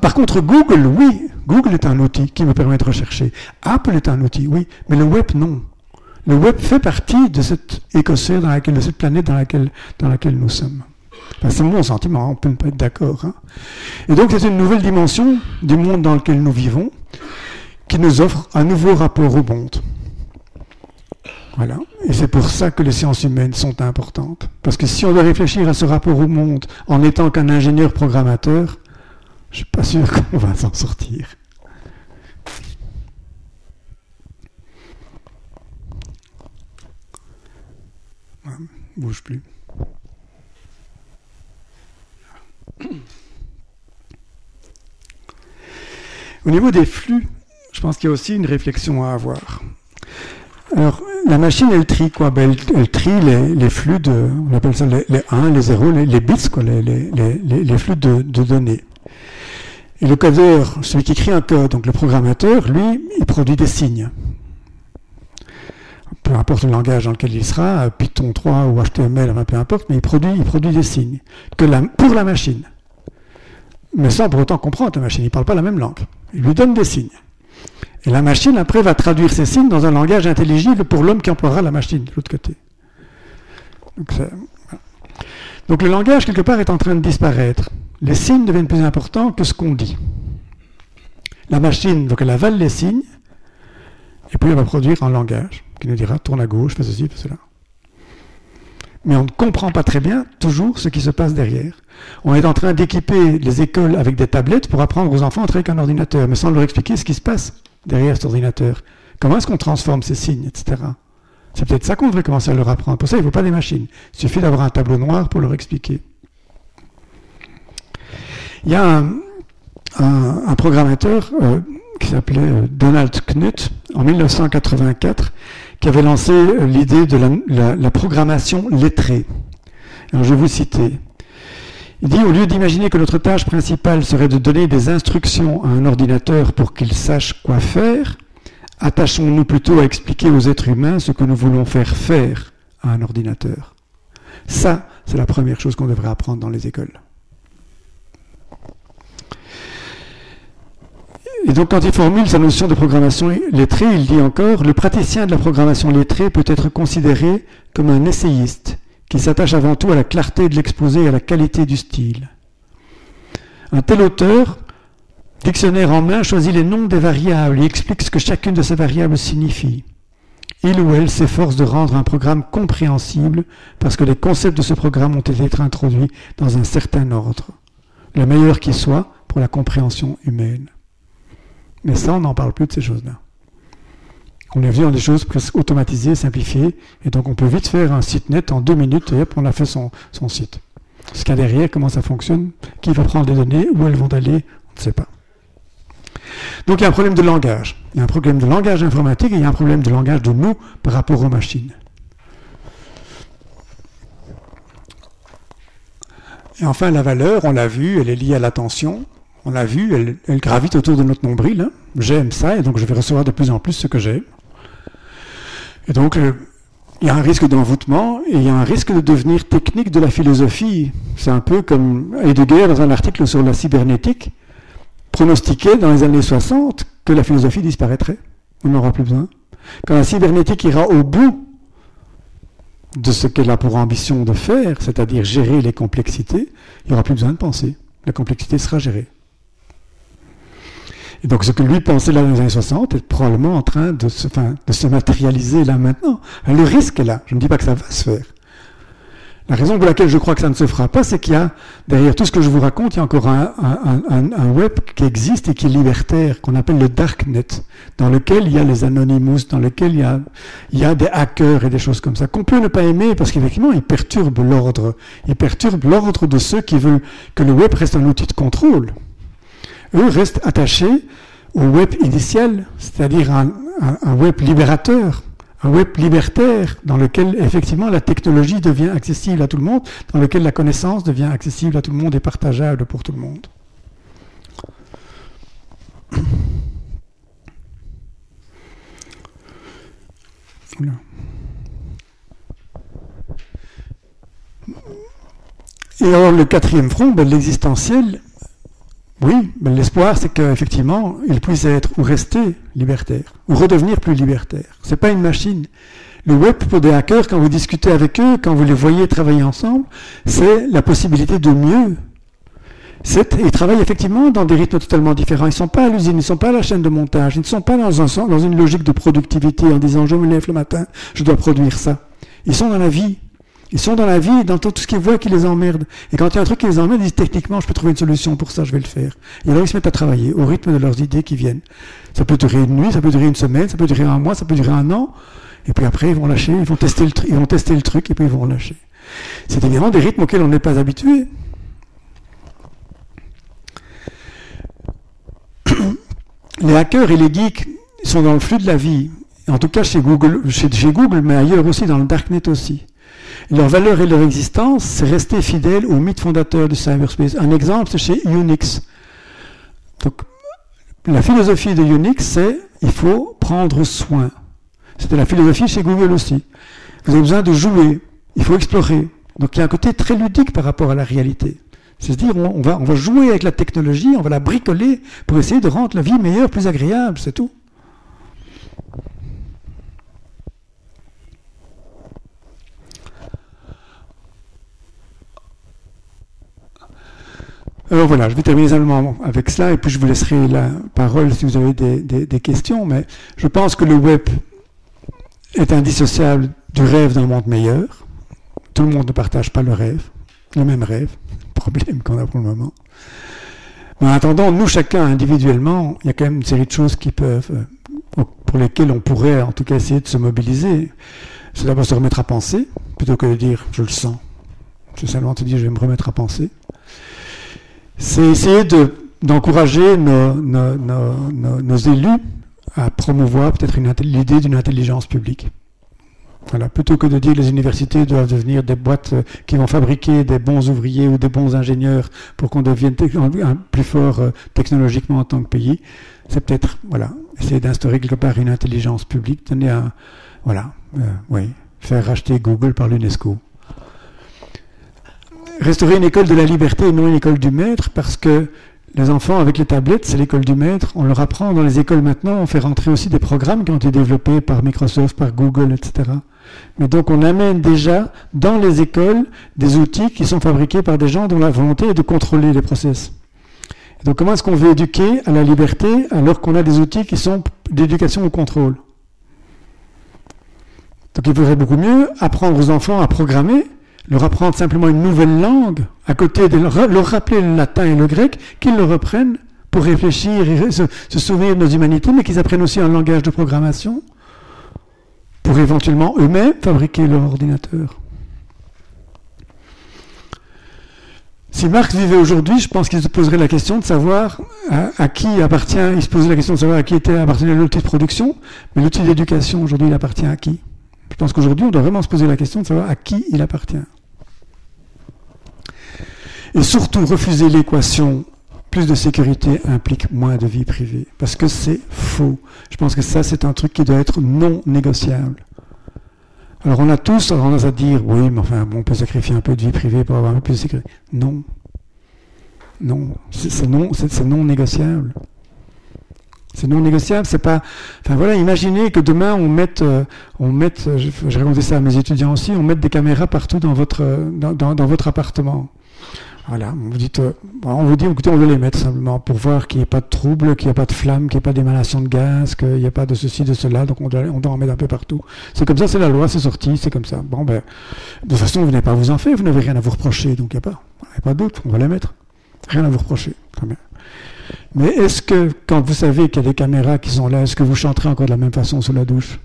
Par contre, Google, oui, Google est un outil qui me permet de rechercher. Apple est un outil, oui, mais le web, non. Le web fait partie de cette écosphère, de cette planète dans laquelle nous sommes. Enfin, c'est mon sentiment, on peut ne pas être d'accord. Hein. Et donc c'est une nouvelle dimension du monde dans lequel nous vivons, qui nous offre un nouveau rapport au monde. Voilà. Et c'est pour ça que les sciences humaines sont importantes. Parce que si on doit réfléchir à ce rapport au monde en étant qu'un ingénieur programmateur, je ne suis pas sûr qu'on va s'en sortir. Bouge plus. Au niveau des flux, je pense qu'il y a aussi une réflexion à avoir. Alors, la machine, elle trie quoi? Ben, elle trie les flux on appelle ça les 1, les 0, les bits, quoi, les flux de données. Et le codeur, celui qui écrit un code, donc le programmateur, lui, il produit des signes. Peu importe le langage dans lequel il sera, Python 3 ou HTML, peu importe, mais il produit des signes pour la machine. Mais sans pour autant comprendre la machine, il ne parle pas la même langue. Il lui donne des signes. Et la machine, après, va traduire ces signes dans un langage intelligible pour l'homme qui emploiera la machine de l'autre côté. Donc le langage, quelque part, est en train de disparaître. Les signes deviennent plus importants que ce qu'on dit. La machine, donc elle avale les signes, et puis elle va produire un langage qui nous dira tourne à gauche, fais ceci, fais cela. Mais on ne comprend pas très bien toujours ce qui se passe derrière. On est en train d'équiper les écoles avec des tablettes pour apprendre aux enfants à travailler avec un ordinateur, mais sans leur expliquer ce qui se passe derrière cet ordinateur. Comment est-ce qu'on transforme ces signes, etc. C'est peut-être ça qu'on devrait commencer à leur apprendre. Pour ça, il ne faut pas des machines. Il suffit d'avoir un tableau noir pour leur expliquer. Il y a un programmateur qui s'appelait Donald Knuth, en 1984, qui avait lancé l'idée de la programmation lettrée. Alors je vais vous citer. Il dit, au lieu d'imaginer que notre tâche principale serait de donner des instructions à un ordinateur pour qu'il sache quoi faire, attachons-nous plutôt à expliquer aux êtres humains ce que nous voulons faire à un ordinateur. Ça, c'est la première chose qu'on devrait apprendre dans les écoles. Et donc, quand il formule sa notion de programmation lettrée, il dit encore « Le praticien de la programmation lettrée peut être considéré comme un essayiste qui s'attache avant tout à la clarté de l'exposé et à la qualité du style. Un tel auteur, dictionnaire en main, choisit les noms des variables et explique ce que chacune de ces variables signifie. Il ou elle s'efforce de rendre un programme compréhensible parce que les concepts de ce programme ont été introduits dans un certain ordre, le meilleur qui soit pour la compréhension humaine. » Mais ça, on n'en parle plus de ces choses-là. On est venu dans des choses presque automatisées, simplifiées, et donc on peut vite faire un site net en 2 minutes, et hop, on a fait son site. Ce qu'il y a derrière, comment ça fonctionne, qui va prendre les données, où elles vont aller, on ne sait pas. Donc il y a un problème de langage. Il y a un problème de langage informatique, et il y a un problème de langage de nous par rapport aux machines. Et enfin, la valeur, on l'a vu, elle est liée à l'attention. On l'a vu, elle gravite autour de notre nombril. Hein. J'aime ça, et donc je vais recevoir de plus en plus ce que j'aime. Et donc, il y a un risque d'envoûtement, et il y a un risque de devenir technique de la philosophie. C'est un peu comme Heidegger, dans un article sur la cybernétique, pronostiquait dans les années 60 que la philosophie disparaîtrait. On n'en aura plus besoin. Quand la cybernétique ira au bout de ce qu'elle a pour ambition de faire, c'est-à-dire gérer les complexités, il n'y aura plus besoin de penser. La complexité sera gérée. Et donc ce que lui pensait là dans les années 60 est probablement en train de se matérialiser là maintenant. Le risque est là. Je ne dis pas que ça va se faire. La raison pour laquelle je crois que ça ne se fera pas, c'est qu'il y a, derrière tout ce que je vous raconte, il y a encore un web qui existe et qui est libertaire, qu'on appelle le darknet, dans lequel il y a les anonymous, dans lequel il y a des hackers et des choses comme ça, qu'on peut ne pas aimer parce qu'effectivement, ils perturbent l'ordre. Ils perturbent l'ordre de ceux qui veulent que le web reste un outil de contrôle. Eux restent attachés au web initial, c'est-à-dire un web libérateur. Un web libertaire dans lequel, effectivement, la technologie devient accessible à tout le monde, dans lequel la connaissance devient accessible à tout le monde et partageable pour tout le monde. Oula. Et alors, le quatrième front, l'existentiel, oui, l'espoir, c'est qu'effectivement, il puisse être ou rester libertaire, ou redevenir plus libertaire. C'est pas une machine. Le web, pour des hackers, quand vous discutez avec eux, quand vous les voyez travailler ensemble, c'est la possibilité de mieux. Ils travaillent effectivement dans des rythmes totalement différents. Ils ne sont pas à l'usine, ils ne sont pas à la chaîne de montage, ils ne sont pas dans une logique de productivité en disant je me lève le matin, je dois produire ça. Ils sont dans la vie. Ils sont dans la vie, dans tout ce qu'ils voient qui les emmerde. Et quand il y a un truc qui les emmerde, ils disent techniquement je peux trouver une solution pour ça, je vais le faire. Et alors ils se mettent à travailler au rythme de leurs idées qui viennent. Ça peut durer une nuit, ça peut durer une semaine, ça peut durer un mois, ça peut durer un an. Et puis après ils vont lâcher, ils vont tester le truc et puis ils vont lâcher. C'est évidemment des rythmes auxquels on n'est pas habitué. Les hackers et les geeks sont dans le flux de la vie. En tout cas chez Google, mais ailleurs aussi, dans le Darknet aussi. Leur valeur et leur existence, c'est rester fidèle au mythe fondateur du cyberspace. Un exemple, c'est chez Unix. Donc, la philosophie de Unix, c'est il faut prendre soin. C'était la philosophie chez Google aussi. Vous avez besoin de jouer, il faut explorer. Donc il y a un côté très ludique par rapport à la réalité. C'est-à-dire on va jouer avec la technologie, on va la bricoler pour essayer de rendre la vie meilleure, plus agréable, c'est tout. Alors voilà, je vais terminer simplement avec cela et puis je vous laisserai la parole si vous avez des questions, mais je pense que le web est indissociable du rêve d'un monde meilleur. Tout le monde ne partage pas le même rêve, problème qu'on a pour le moment. Mais en attendant, nous chacun individuellement, il y a quand même une série de choses qui peuvent, pour lesquelles on pourrait en tout cas essayer de se mobiliser. C'est d'abord se remettre à penser, plutôt que de dire je le sens. C'est seulement te dire je vais me remettre à penser. C'est essayer d'encourager nos élus à promouvoir peut-être l'idée d'une intelligence publique. Voilà, plutôt que de dire que les universités doivent devenir des boîtes qui vont fabriquer des bons ouvriers ou des bons ingénieurs pour qu'on devienne plus fort technologiquement en tant que pays, c'est peut-être essayer d'instaurer quelque part une intelligence publique, faire racheter Google par l'UNESCO. Restaurer une école de la liberté et non une école du maître, parce que les enfants avec les tablettes, c'est l'école du maître. On leur apprend dans les écoles maintenant, on fait rentrer aussi des programmes qui ont été développés par Microsoft, par Google, etc. Mais donc on amène déjà dans les écoles des outils qui sont fabriqués par des gens dont la volonté est de contrôler les process. Et donc comment est-ce qu'on veut éduquer à la liberté alors qu'on a des outils qui sont d'éducation au contrôle? Donc il faudrait beaucoup mieux apprendre aux enfants à programmer, leur apprendre simplement une nouvelle langue, à côté de leur rappeler le latin et le grec, qu'ils le reprennent pour réfléchir et se souvenir de nos humanités, mais qu'ils apprennent aussi un langage de programmation pour éventuellement eux-mêmes fabriquer leur ordinateur. Si Marx vivait aujourd'hui, je pense qu'il se poserait la question de savoir à qui appartient, il se posait la question de savoir à qui appartenait l'outil de production, mais l'outil d'éducation aujourd'hui, il appartient à qui? Je pense qu'aujourd'hui, on doit vraiment se poser la question de savoir à qui il appartient. Et surtout, refuser l'équation plus de sécurité implique moins de vie privée. Parce que c'est faux. Je pense que ça, c'est un truc qui doit être non négociable. Alors, on a tous tendance à dire, oui, mais enfin, on peut sacrifier un peu de vie privée pour avoir un peu plus de sécurité. Non. Non. C'est non négociable. C'est non négociable, c'est pas... Enfin voilà, imaginez que demain on mette j'ai raconté ça à mes étudiants aussi, on mette des caméras partout dans votre appartement. Voilà, on vous dit, écoutez, on veut les mettre simplement pour voir qu'il n'y ait pas de trouble, qu'il n'y ait pas de flamme, qu'il n'y ait pas d'émanation de gaz, qu'il n'y ait pas de ceci, de cela, donc on doit en mettre un peu partout. C'est comme ça, c'est la loi, c'est sorti, c'est comme ça. Bon ben, de toute façon, vous n'avez pas à vous en faire, vous n'avez rien à vous reprocher, donc il n'y a pas d'autre, on va les mettre. Rien à vous reprocher, très bien. Mais est-ce que, quand vous savez qu'il y a des caméras qui sont là, est-ce que vous chanterez encore de la même façon sous la douche?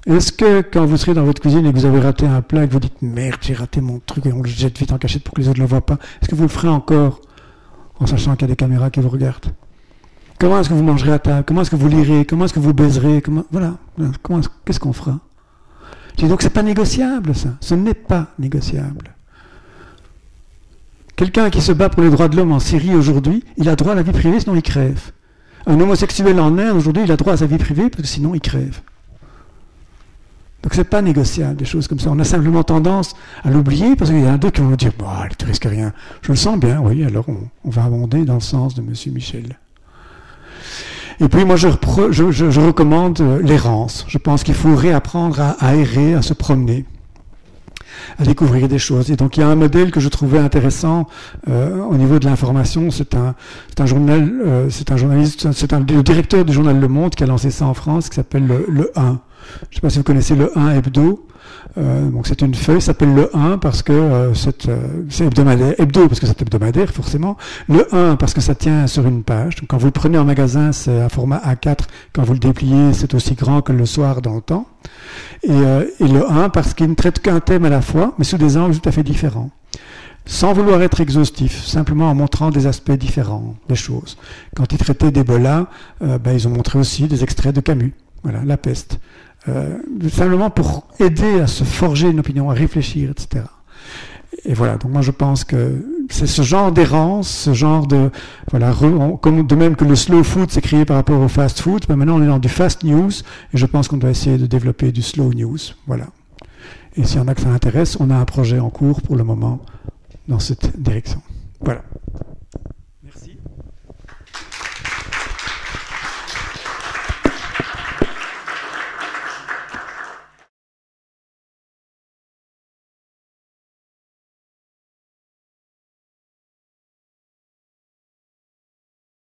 Est-ce que, quand vous serez dans votre cuisine et que vous avez raté un plat et que vous dites « Merde, j'ai raté mon truc » et on le jette vite en cachette pour que les autres ne le voient pas, est-ce que vous le ferez encore en sachant qu'il y a des caméras qui vous regardent? Comment est-ce que vous mangerez à table? Comment est-ce que vous lirez? Comment est-ce que vous baiserez? Voilà. Qu'est-ce qu'on fera? Donc c'est pas négociable, ça. Ce n'est pas négociable. Quelqu'un qui se bat pour les droits de l'homme en Syrie aujourd'hui, il a droit à la vie privée, sinon il crève. Un homosexuel en Inde aujourd'hui, il a droit à sa vie privée, parce que sinon il crève. Donc c'est pas négociable, des choses comme ça. On a simplement tendance à l'oublier, parce qu'il y en a d'autres qui vont nous dire « Bon, allez, tu risques rien. » Je le sens bien, oui, alors on va abonder dans le sens de M. Michel. Et puis moi je recommande l'errance. Je pense qu'il faut réapprendre à aérer, à se promener. à découvrir des choses. Et donc il y a un modèle que je trouvais intéressant au niveau de l'information. C'est un journal, c'est un journaliste, le directeur du journal Le Monde qui a lancé ça en France, qui s'appelle le 1. Je ne sais pas si vous connaissez le 1 hebdo. Donc c'est une feuille, ça s'appelle le 1 parce que c'est hebdomadaire, hebdo parce que c'est hebdomadaire forcément, le 1 parce que ça tient sur une page. Donc quand vous le prenez en magasin, c'est un format A4, quand vous le dépliez, c'est aussi grand que le soir dans le temps. Et le 1 parce qu'il ne traite qu'un thème à la fois, mais sous des angles tout à fait différents. Sans vouloir être exhaustif, simplement en montrant des aspects différents des choses. Quand ils traitaient d'Ebola, ils ont montré aussi des extraits de Camus, voilà, La peste. Simplement pour aider à se forger une opinion, à réfléchir, etc. Et voilà, donc moi je pense que c'est ce genre d'errance, ce genre de... Voilà, comme de même que le slow food s'est créé par rapport au fast food, maintenant on est dans du fast news, et je pense qu'on doit essayer de développer du slow news. Voilà. Et s'il y en a que ça intéresse, on a un projet en cours pour le moment dans cette direction. Voilà.